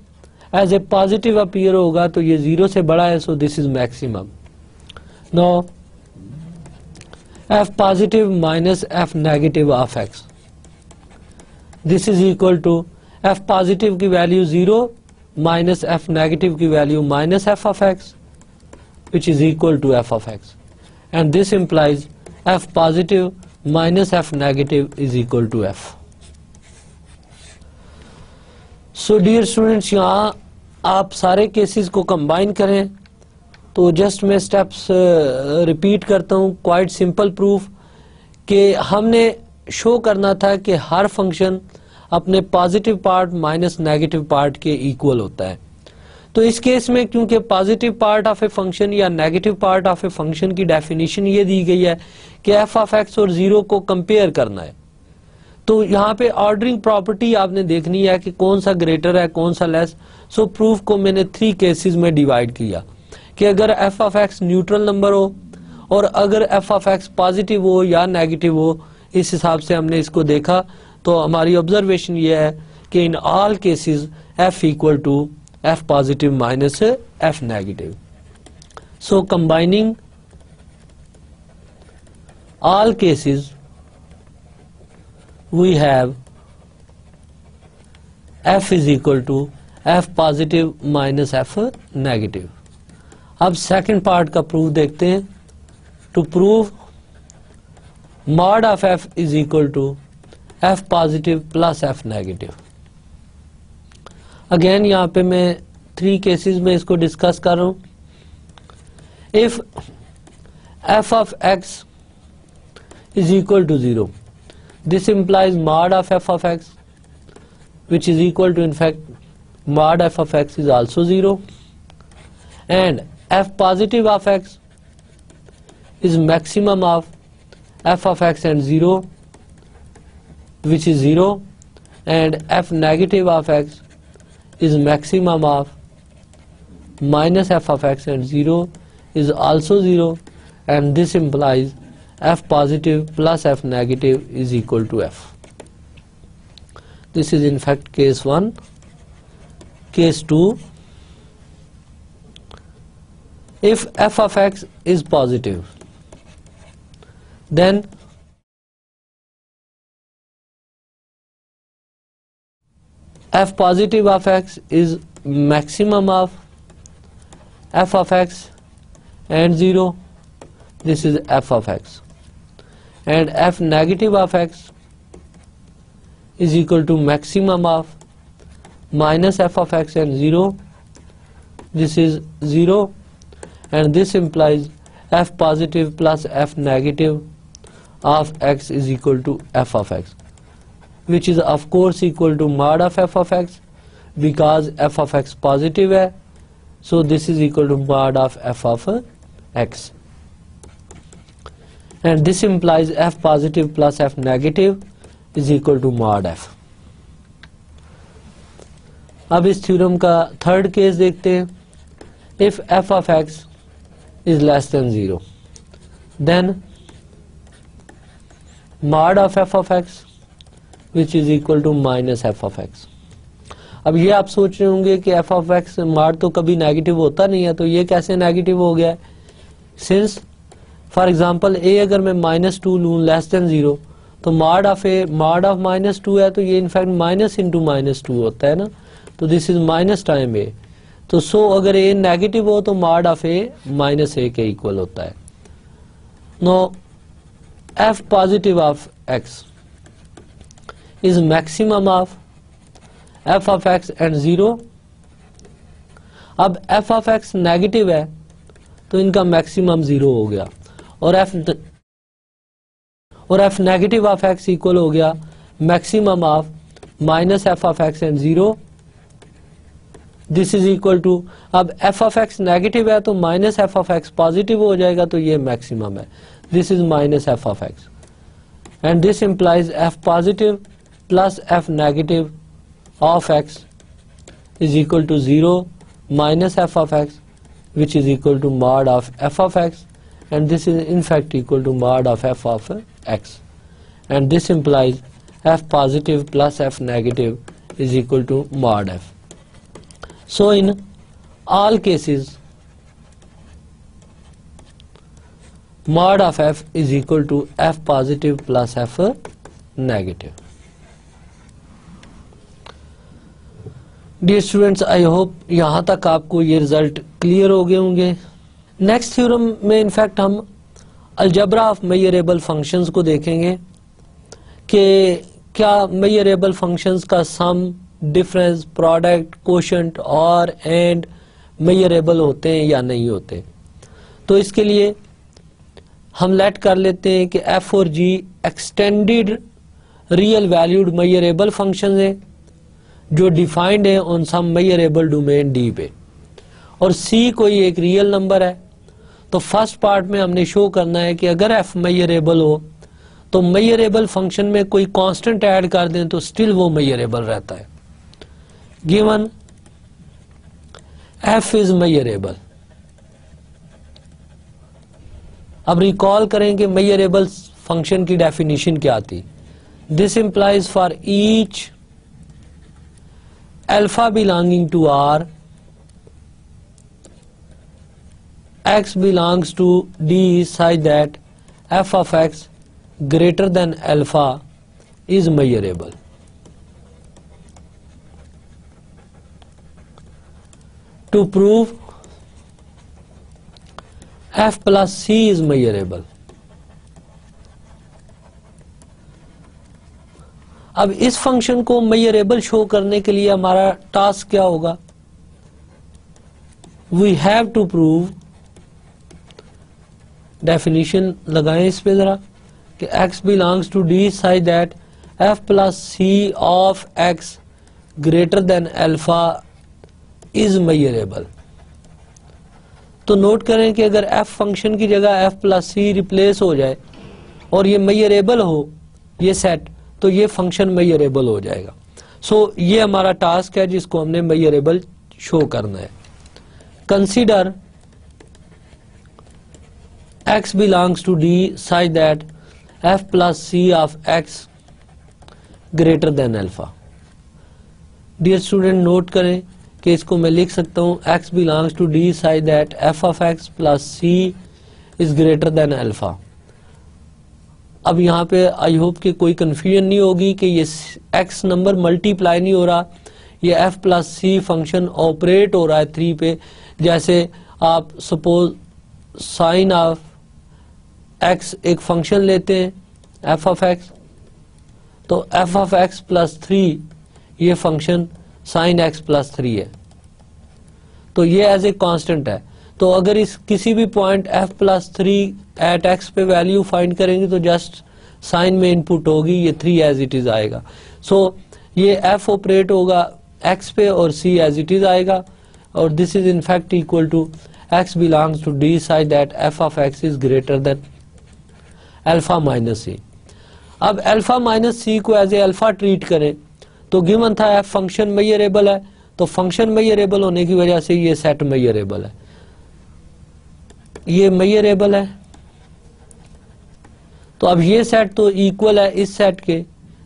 as a positive appear होगा, तो ये 0 से बड़ा है, so this is maximum. Now f positive minus f negative of x, this is equal to f positive की वैल्यू 0 माइनस एफ नेगेटिव की value minus f of x, which is equal to f of x, and this implies f positive minus f negative is equal to f. So dear students, यहाँ आप सारे cases को combine करें, तो just मैं steps repeat करता हूँ। Quite simple proof कि हमने शो करना था कि हर फंक्शन अपने positive part minus negative part के इक्वल होता है। तो इस केस में क्योंकि positive part of a function या negative part of a function की डेफिनेशन ये दी गई है कि एफ ऑफ एक्स और 0 को कंपेयर करना है, तो यहाँ पे ऑर्डरिंग प्रॉपर्टी आपने देखनी है कि कौन सा ग्रेटर है कौन सा लेस। सो प्रूफ को मैंने 3 केसेस में डिवाइड किया कि अगर F of x neutral number हो और अगर एफ ऑफ एक्स पॉजिटिव हो या नेगेटिव हो, इस हिसाब से हमने इसको देखा। तो हमारी ऑब्जर्वेशन ये है कि in all cases f equal to f positive minus f negative. So combining all cases we have f is equal to f positive minus f negative. अब सेकंड पार्ट का प्रूफ देखते हैं। To prove mod of f is equal to f positive plus f negative. Again यहाँ पे मैं 3 cases में इसको discuss कर रहा हूं। If f of x is equal to 0, this implies mod of f of x which is equal to in fact mod f of x is also 0, and f positive of x is maximum of f of x and 0 which is 0, and f negative of x is maximum of minus f of x and 0 is also 0, and this implies f positive plus f negative is equal to f. This is in fact case 1. Case 2, if f of x is positive, then f positive of x is maximum of f of x and 0, this is f of x, and f negative of x is equal to maximum of minus f of x and 0, this is 0, and this implies f positive plus f negative of x is equal to f of x, which is of course equal to mod of f of x, because f of x positive है, so this is equal to mod of f of x, and this implies f positive plus f negative is equal to mod f. अब इस theorem का third case देखते हैं। if f of x is less than 0, then mod of f of x which is equal to minus f of x. अब ये आप सोच रहे होंगे कि f of x मॉड तो कभी नेगेटिव होता नहीं है, तो ये कैसे नेगेटिव हो गया है? सिंस फॉर एग्जांपल a अगर मैं -2 लूँ लेस देन 0, तो mod of a mod of -2 है, तो ये इनफैक्ट माइनस इंटू -2 होता है ना, तो this is minus time a, तो सो अगर a नेगेटिव हो तो मॉड ऑफ a -a के इक्वल होता है। Now f positive of x is maximum of f of x and 0. अब f of x नेगेटिव है तो इनका मैक्सिमम 0 हो गया, और f negative of x equal हो गया maximum of minus f of x and 0. This is equal to, अब f of x नेगेटिव है तो minus f of x positive हो जाएगा, तो ये मैक्सिमम है, this is minus f of x, and this implies f positive plus f negative of x is equal to 0 minus f of x, which is equal to mod of f of x, and this is in fact equal to mod of f of x, and this implies f positive plus f negative is equal to mod f. So in all cases mod of f is equal to f positive plus f negative. Dear students, I hope यहाँ तक आपको ये result clear हो गए होंगे. Next theorem में in fact हम algebra of measurable functions को देखेंगे कि क्या मेजरेबल फंक्शंस का सम, डिफरेंस, प्रोडक्ट, कोशेंट और एंड मेजरेबल होते हैं या नहीं होते. तो इसके लिए हम लेट कर लेते हैं कि एफ और g extended real valued measurable functions हैं जो डिफाइंड है on some measurable domain D पे, और सी कोई एक रियल नंबर है. तो फर्स्ट पार्ट में हमने शो करना है कि अगर एफ मेजरेबल हो तो मेजरेबल फंक्शन में कोई कांस्टेंट ऐड कर दें तो स्टिल वो मेजरेबल रहता है. Given F is measurable. अब रिकॉल करें कि मेजरेबल फंक्शन की डेफिनेशन क्या थी. This implies for each alpha belonging to R, x belongs to D such that f of x greater than alpha is measurable. To prove f plus c is measurable. अब इस function को measurable show करने के लिए हमारा task क्या होगा. We have to prove, definition लगाएं इस पे जरा, कि x belongs to d such that f plus c of x greater than alpha is measurable. तो नोट करें कि अगर f फंक्शन की जगह f प्लस c रिप्लेस हो जाए और ये मेजरेबल हो ये सेट, तो ये फंक्शन मेजरेबल हो जाएगा. सो ये हमारा टास्क है जिसको हमने मेजरेबल शो करना है. Consider x belongs to d such that f plus c of x greater than alpha. Dear student, note करें कि इसको मैं लिख सकता हूं x belongs to d such that f of x plus c is greater than alpha. अब यहाँ पे आई होप कि कोई कंफ्यूजन नहीं होगी कि ये x नंबर मल्टीप्लाई नहीं हो रहा, ये f plus C function operate हो रहा है 3 पे. जैसे आप सपोज साइन ऑफ x एक फंक्शन लेते हैं f ऑफ x, तो f ऑफ x प्लस 3 ये फंक्शन साइन x प्लस 3 है, तो ये एज ए कांस्टेंट है. तो अगर इस किसी भी point f plus 3 at x पे वैल्यू फाइंड करेंगे तो जस्ट साइन में इनपुट होगी, ये 3 एज इट इज आएगा. सो ये f ऑपरेट होगा x पे और c एज इट इज आएगा, और this is in fact equal to x belongs to d such that f of x is greater than alpha minus c. अब alpha minus c को as a alpha treat करें तो given था f function measurable है, तो function measurable होने की वजह से ये सेट मेजरेबल है, ये मेजरेबल है. तो अब ये सेट तो इक्वल है इस सेट के,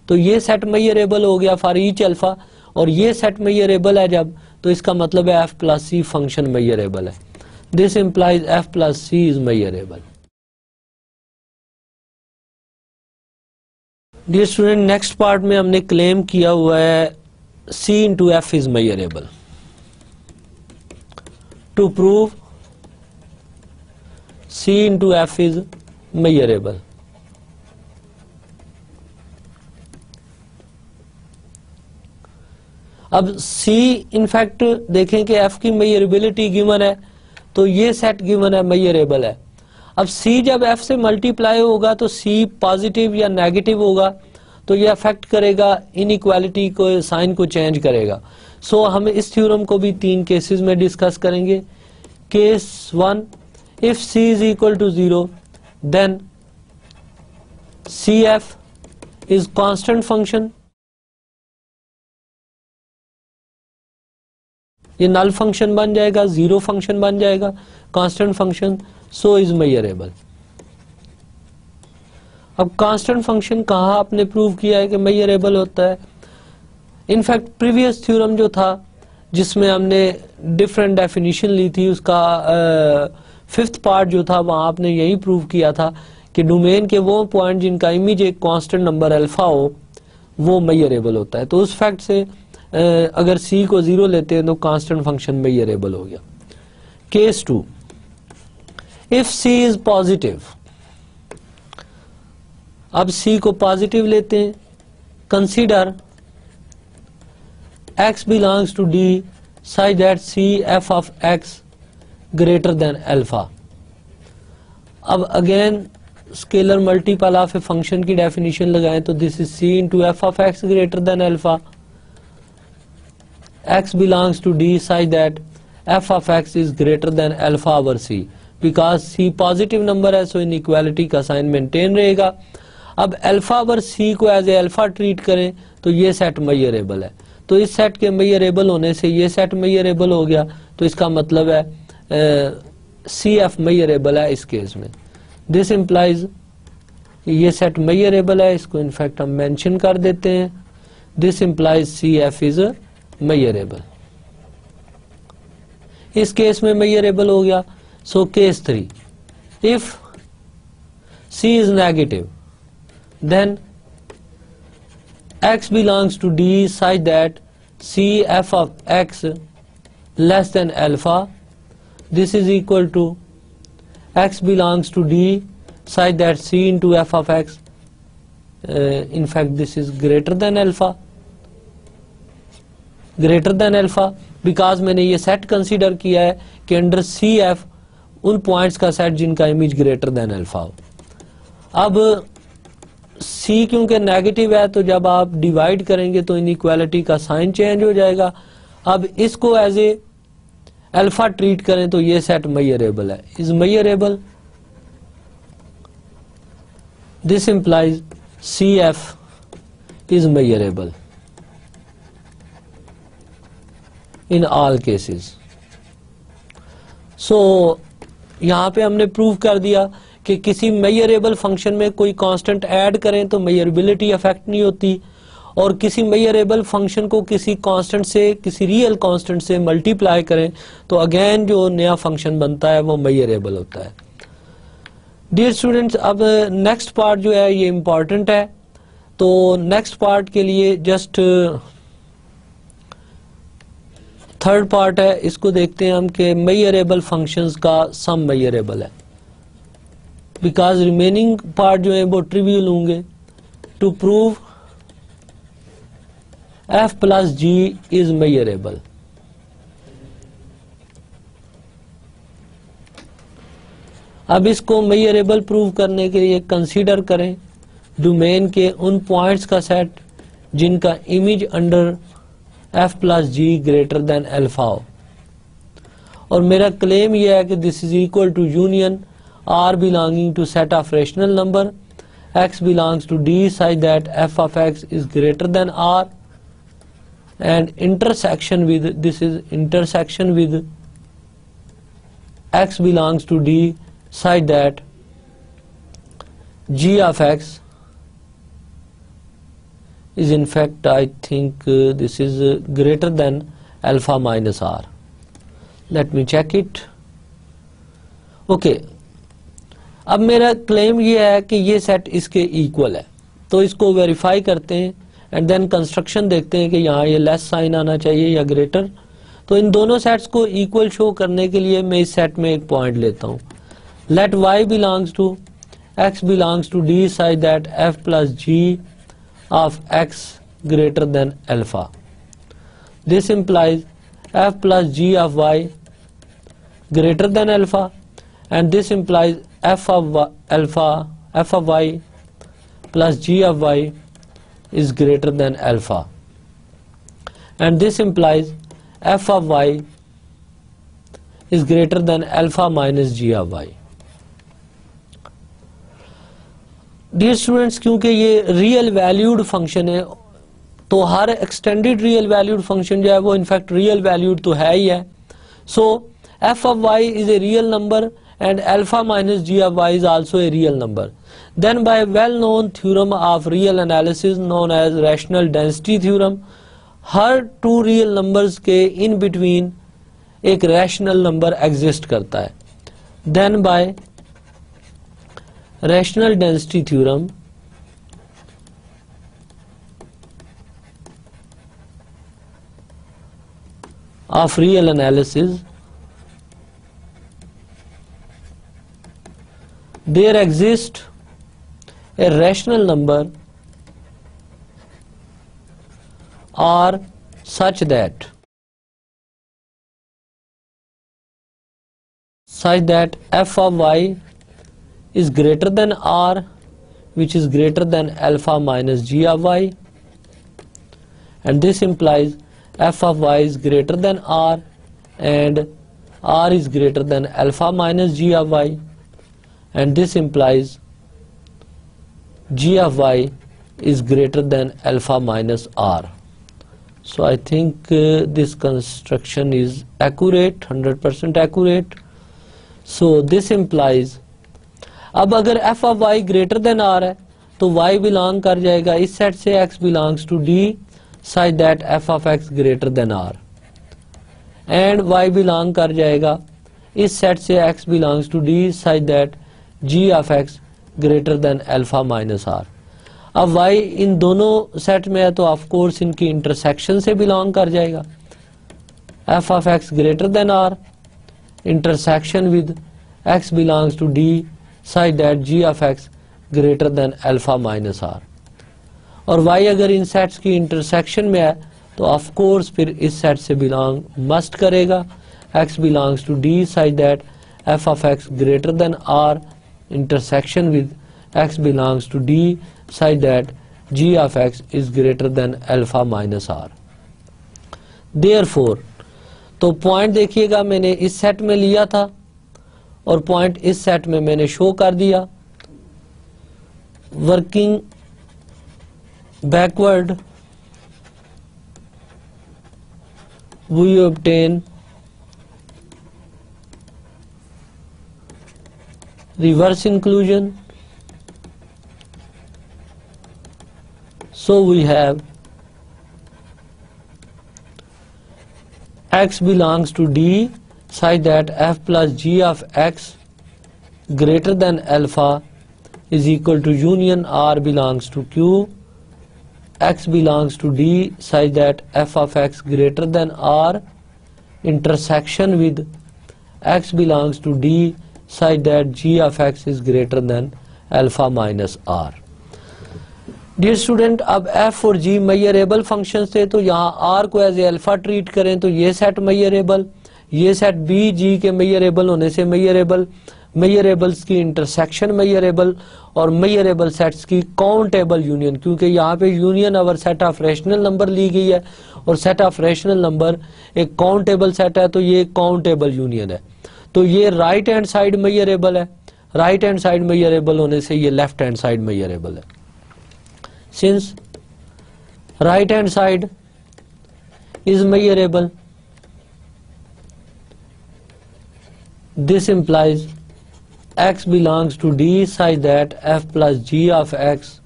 तो ये सेट मेजरेबल हो गया फॉर ईच अल्फा, और ये सेट मेजरेबल है जब, तो इसका मतलब है f plus C function measurable है. This implies f plus C is measurable. Dear student, next part में हमने क्लेम किया हुआ है c into F is measurable. To prove c into F is measurable. अब c इनफैक्ट देखें कि f की मेजरेबिलिटी गिवन है, तो ये सेट गिवन है मेजरेबल है. अब c जब f से मल्टीप्लाई होगा तो c पॉजिटिव या नेगेटिव होगा, तो ये अफेक्ट करेगा इनइक्वालिटी को, साइन को चेंज करेगा. सो हम इस थ्योरम को भी 3 केसेस में डिस्कस करेंगे. Case 1, if c is equal to 0 then cf is constant function. ये नल फंक्शन बन जाएगा, जीरो फंक्शन बन जाएगा, constant function, so is measurable. अब कांस्टेंट फंक्शन कहाँ आपने प्रूव किया है कि मेजरेबल होता है? इनफैक्ट प्रीवियस थ्योरम जो था जिसमें हमने डिफरेंट डेफिनेशन ली थी, उसका फिफ्थ पार्ट जो था वहां आपने यही प्रूव किया था कि डोमेन के वो पॉइंट जिनका इमेज एक कांस्टेंट नंबर अल्फा हो वो मेजरेबल होता है। तो उस फैक्ट से अगर सी को जीरो लेते हैं तो कांस्टेंट फंक्शन मेजरेबल हो गया। Case 2, if C is positive, अब सी को पॉजिटिव लेते हैं, consider x belongs to D such that C f of x greater than alpha। अब again scalar multiple of a function की डेफिनेशन लगाएं तो this is C into f of x greater than alpha। x belongs to D such that f of x is greater than alpha over C। Because C positive number है सो inequality का sign maintain रहेगा। अब alpha over C को as a alpha treat करें तो ये set measurable है, तो इस सेट के मेजरेबल होने से ये सेट मेजरेबल हो गया। तो इसका मतलब है सी एफ मेजरेबल है इस केस में। दिस इम्प्लाइज ये सेट मेजरेबल है, इसको इनफैक्ट हम मेंशन कर देते हैं। This implies C F is measurable, इस केस में मेजरेबल हो गया। So case 3, if C is negative then x belongs to D such that C f of x less than alpha, this is equal to x belongs to D such that C into f of x in fact this is greater than alpha, greater than alpha because मैंने ये set consider किया है कि under C F उन points का set जिनका image greater than alpha हो। अब C क्योंकि नेगेटिव है तो जब आप डिवाइड करेंगे तो इनइक्वालिटी का साइन चेंज हो जाएगा। अब इसको एज ए अल्फा ट्रीट करें तो ये सेट मेजरेबल है, is measurable. This implies CF is measurable in all cases. So यहां पे हमने प्रूव कर दिया कि किसी मेजरेबल फंक्शन में कोई कांस्टेंट ऐड करें तो मेजरेबिलिटी अफेक्ट नहीं होती, और किसी मेजरेबल फंक्शन को किसी कांस्टेंट से, किसी रियल कांस्टेंट से मल्टीप्लाई करें तो अगेन जो नया फंक्शन बनता है वो मेजरेबल होता है। डियर स्टूडेंट्स, अब नेक्स्ट पार्ट जो है ये इंपॉर्टेंट है, तो नेक्स्ट पार्ट के लिए जस्ट थर्ड पार्ट है, इसको देखते हैं हम कि मेजरेबल फंक्शंस का सम मेजरेबल है, बिकॉज रिमेनिंग पार्ट जो है वो ट्रिवियल होंगे। To prove f plus G is measurable, अब इसको मेजरेबल प्रूव करने के लिए कंसीडर करें डोमेन के उन पॉइंट्स का सेट जिनका image under f plus G greater than alpha हो, और मेरा क्लेम यह है कि this is equal to union R belonging to set of rational number, x belongs to D such that f of x is greater than R, and intersection with, this is intersection with x belongs to D such that g of x is in fact I think this is greater than alpha minus R. Let me check it. Okay, अब मेरा claim ये है कि ये set इसके equal है, तो इसको वेरीफाई करते हैं एंड देन कंस्ट्रक्शन देखते हैं कि यहाँ ये लेस साइन आना चाहिए या ग्रेटर। तो इन दोनों सेट्स को इक्वल शो करने के लिए मैं इस सेट में एक पॉइंट लेता हूँ। Let y belongs to x belongs to d such that f plus G of x greater than alpha. This implies f plus G of y greater than alpha, and this implies f of alpha, f of y plus g of y is greater than alpha, and this implies f of y is greater than alpha minus g of y. Dear students, क्योंकि ये real valued function है तो हर extended real valued function जो है वो in fact real valued तो है ही है. सो f of y is a real number and alpha minus g of y is also a real number. Then by a well known theorem of real analysis known as rational density theorem, हर two real numbers के in between एक rational number exist करता है. Then by rational density theorem of real analysis, there exists a rational number or such that f of y is greater than r, which is greater than alpha minus g of y, and this implies f of y is greater than r and r is greater than alpha minus g of y, and this implies g of y is greater than alpha minus r. So I think this construction is accurate, 100% accurate. So this implies, अब अगर f of y greater than r है तो y belong कर जाएगा इस set से x belongs to d such that f of x greater than r, and y belong कर जाएगा इस सेट से x belongs to d such that g of x greater than alpha minus r. अब y इन दोनों set में है तो of course इनकी इंटरसेक्शन से बिलोंग कर जाएगा. f of x greater than r intersection with x belongs to d such that g of x greater than alpha minus r. और y अगर इन सेट्स की इंटरसेक्शन में है तो ऑफ कोर्स फिर इस सेट से बिलोंग मस्ट करेगा. x belongs to d such that f of x greater than r intersection with x belongs to d such that g of x is greater than alpha minus r. Therefore, तो point देखिएगा मैंने इस set में लिया था और point इस set में मैंने शो कर दिया. Working backward we obtain reverse inclusion. So we have x belongs to d such that f plus g of x greater than alpha is equal to union r belongs to q. X belongs to d such that f of x greater than r intersection with x belongs to d such that g of x is greater than alpha minus r. Dear student, अब f और g measurable functions थे तो यहाँ r को as a alpha treat करें तो ये set measurable, ये सेट b g के मेजरेबल होने से मेजरेबल, मेजरेबल्स की इंटरसेक्शन मेजरेबल और मेजरेबल सेट्स की काउंटेबल यूनियन, क्योंकि यहाँ पे union over set of rational number ली गई है और सेट ऑफ रैशनल नंबर एक काउंटेबल सेट है तो ये काउंटेबल यूनियन है. तो ये राइट हैंड साइड मेजरेबल है, राइट हैंड साइड मेजरेबल होने से ये लेफ्ट हैंड साइड मेजरेबल है. Since right hand side is measurable, this implies x belongs to d such that f plus g of x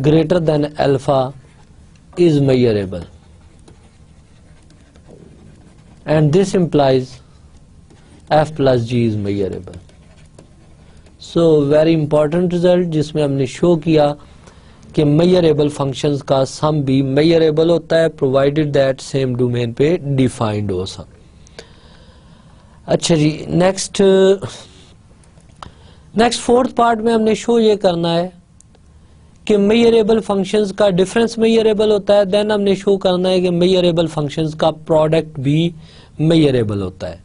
greater than alpha is measurable, and this implies f plus g is measurable. So very important result जिसमें हमने show किया कि measurable functions का सम भी measurable होता है provided that same domain पे defined हो सब. अच्छा जी, नेक्स्ट फोर्थ पार्ट में हमने शो ये करना है कि मेजरेबल फंक्शंस का डिफरेंस मेजरेबल होता है. देन हमने शो करना है कि मेजरेबल फंक्शंस का प्रोडक्ट भी मेजरेबल होता है.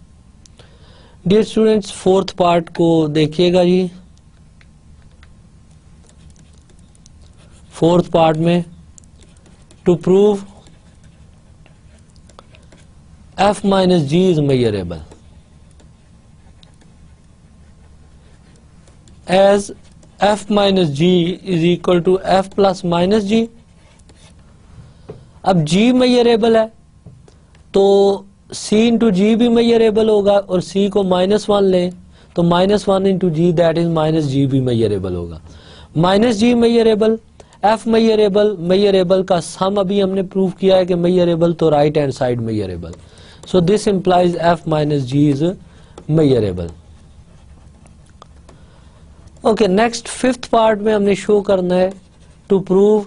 डियर स्टूडेंट्स, फोर्थ पार्ट को देखिएगा जी. फोर्थ पार्ट में to prove f minus g is measurable as f minus g is equal to f plus minus g अब G मेजरेबल है तो C इंटू जी भी मेजरेबल होगा, और C को -1 लें तो -1 into G that is -G भी मेजरेबल होगा। -G मेजरेबल, F मेजरेबल का सम अभी हमने प्रूव किया है कि मेजरेबल, तो right hand side measurable. So this implies F - G is measurable. Okay, next 5th part में हमने शो करना है to prove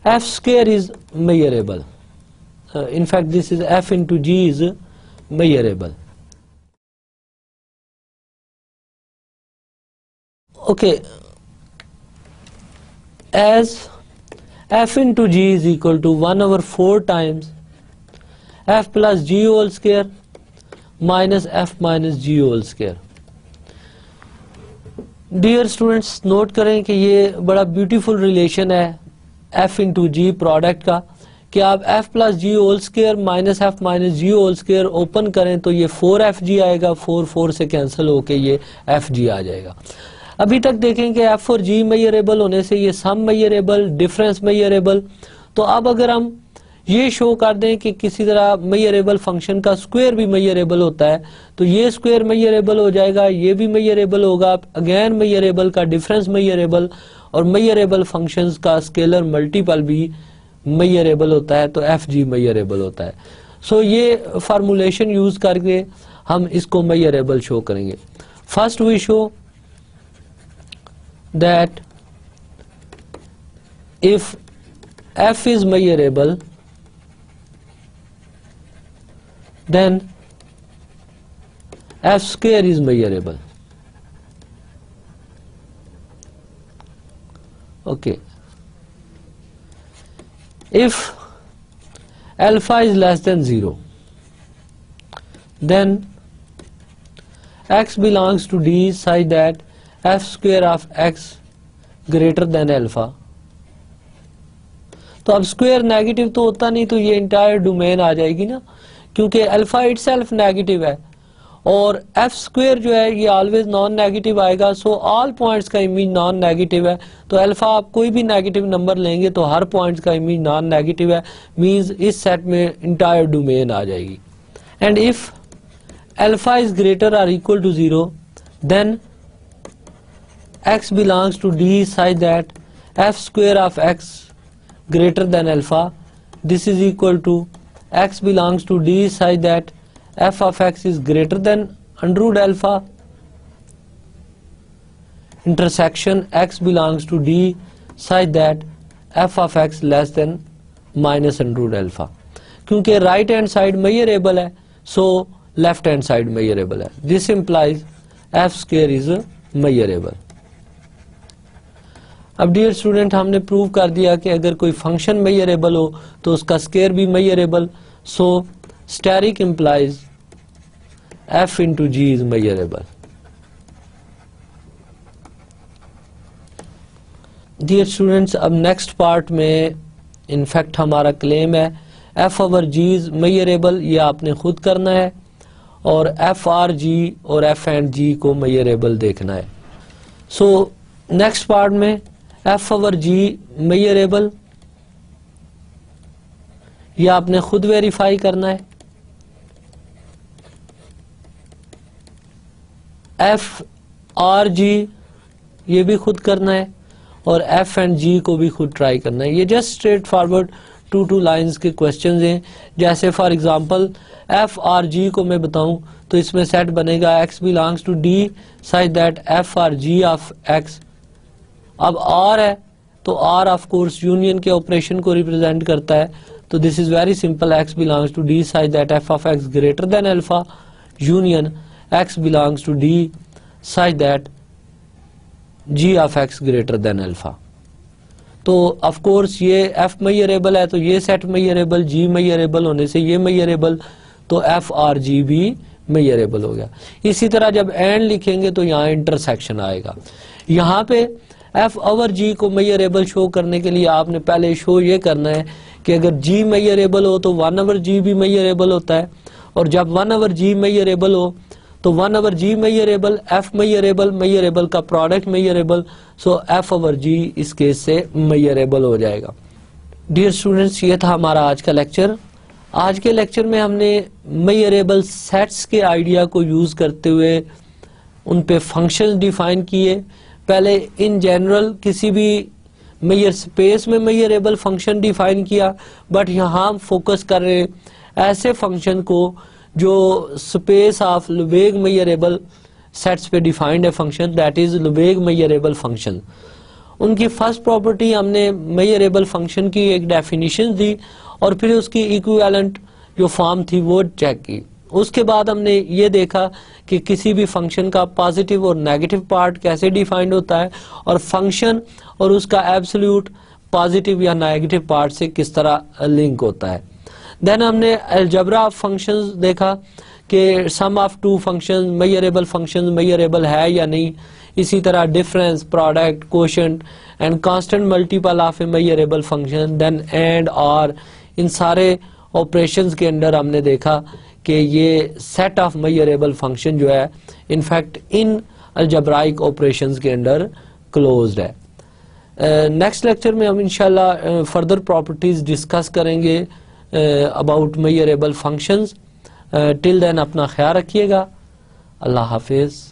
F square is measurable. In fact, this is F into G is measurable. Okay, as F into G is equal to 1/4 times F plus G whole square minus F minus G whole square. Dear students, note करें कि ये बड़ा beautiful relation है F into G product का, कि आप F plus g whole square minus F minus g whole square open करें तो ये 4FG आएगा, 4 से कैंसिल होके ये FG आ जाएगा। अभी तक देखें कि F और G मेजरेबल होने से ये सम मेजरेबल, डिफरेंस मेजरेबल। तो अब अगर हम ये शो कर दें कि किसी तरह मेजरेबल फंक्शन का स्क्वायर भी मेजरेबल होता है, तो ये स्क्वायर मेजरेबल हो जाएगा, ये भी मेजरेबल होगा, अगेन मेजरेबल का डिफरेंस मेजरेबल, और मेजरेबल फंक्शंस का स्केलर मल्टीपल भी मेजरेबल होता है, तो FG मेजरेबल होता है। सो ये फार्मूलेशन यूज करके हम इसको मेजरेबल शो करेंगे। First we show that if F is measurable, then F square is measurable. Okay. If alpha is less than 0, then x belongs to D such that F square of x greater than alpha. तो अब square negative तो होता नहीं, तो ये entire domain आ जाएगी ना, क्योंकि अल्फा इटसेल्फ नेगेटिव है और एफ स्क्वायर जो है ये ऑलवेज नॉन नेगेटिव आएगा। सो ऑल पॉइंट्स का इमेज नॉन नेगेटिव है, तो अल्फा आप कोई भी नेगेटिव नंबर लेंगे तो हर पॉइंट्स का इमेज नॉन नेगेटिव है, मींस इस सेट में इंटायर डोमेन आ जाएगी। And if alpha is greater और equal to 0, then x belongs to D such that f square of x greater than alpha. This is equal to x belongs to D such that f of x is greater than under root alpha. Intersection x belongs to D such that f of x less than minus under root alpha. क्योंकि right hand side measurable है, so left hand side measurable है. This implies f square is measurable. अब dear student, हमने prove कर दिया कि अगर कोई फंक्शन मेजरेबल हो तो उसका स्क्वायर भी measurable, so asterisk implies f into G is measurable. Dear students, अब नेक्स्ट पार्ट में इनफैक्ट हमारा क्लेम है f over G is measurable, ये आपने खुद करना है, और f आर जी और f एंड जी को मेजरेबल देखना है। सो नेक्स्ट पार्ट में f ओवर जी मेजरेबल, ये आपने खुद वेरीफाई करना है। f आर जी ये भी खुद करना है, और f एंड g को भी खुद ट्राई करना है। ये जस्ट स्ट्रेट फॉरवर्ड 2 लाइंस के क्वेश्चंस हैं। जैसे for example f or G को मैं बताऊं तो इसमें सेट बनेगा x belongs to d such that f or G of x। अब r है तो r ऑफ कोर्स यूनियन के ऑपरेशन को रिप्रेजेंट करता है, तो this is very simple, x belongs to d such that f of x greater than alpha union x belongs to d such that g of x greater than alpha. तो of course ये f measurable है तो ये set measurable, g measurable होने से ये measurable, तो f or जी भी मेजरेबल हो गया। इसी तरह जब एंड लिखेंगे तो यहाँ इंटरसेक्शन आएगा। यहाँ पे f ओवर g को मेजरेबल शो करने के लिए आपने पहले शो ये करना है कि अगर g मेजरेबल हो तो 1 ओवर g भी मेजरेबल होता है, और जब 1 ओवर g मेजरेबल हो तो 1 over g measurable, f measurable, measurable का प्रोडक्ट मेजरेबल, सो f ओवर g इस केस से मेजरेबल हो जाएगा। डियर स्टूडेंट्स, ये था हमारा आज का लेक्चर। आज के लेक्चर में हमने मेजरेबल सेट्स के आइडिया को यूज करते हुए उन पे फंक्शंस डिफाइन किए। पहले इन जनरल किसी भी मेजर स्पेस में मेजरेबल फंक्शन डिफाइन किया, बट यहाँ हम फोकस कर रहे हैं ऐसे फंक्शन को जो space of Lebesgue measurable sets पे डिफाइंड है function, that is Lebesgue measurable function. उनकी फर्स्ट प्रॉपर्टी हमने मेजरेबल फंक्शन की एक डेफिनेशन दी और फिर उसकी इक्विवेलेंट जो फॉर्म थी वो चेक की। उसके बाद हमने ये देखा कि किसी भी फंक्शन का पॉजिटिव और नेगेटिव पार्ट कैसे डिफाइंड होता है और फंक्शन और उसका एब्सोल्यूट पॉजिटिव या नेगेटिव पार्ट से किस तरह लिंक होता है। देन हमने अलजेब्रा ऑफ फंक्शंस देखा कि sum of two functions measurable functions measurable है या नहीं। इसी तरह difference, product, quotient and constant multiple of a measurable function, then and और इन सारे ऑपरेशंस के अंदर हमने देखा कि ये सेट ऑफ मेजरेबल फंक्शन जो है इनफैक्ट इन अलजेब्राइक ऑपरेशंस के अंदर क्लोज्ड है। नेक्स्ट लेक्चर में हम इंशाल्लाह फर्दर प्रॉपर्टीज डिस्कस करेंगे about measurable functions. Till then अपना ख्याल रखिएगा। अल्लाह हाफिज।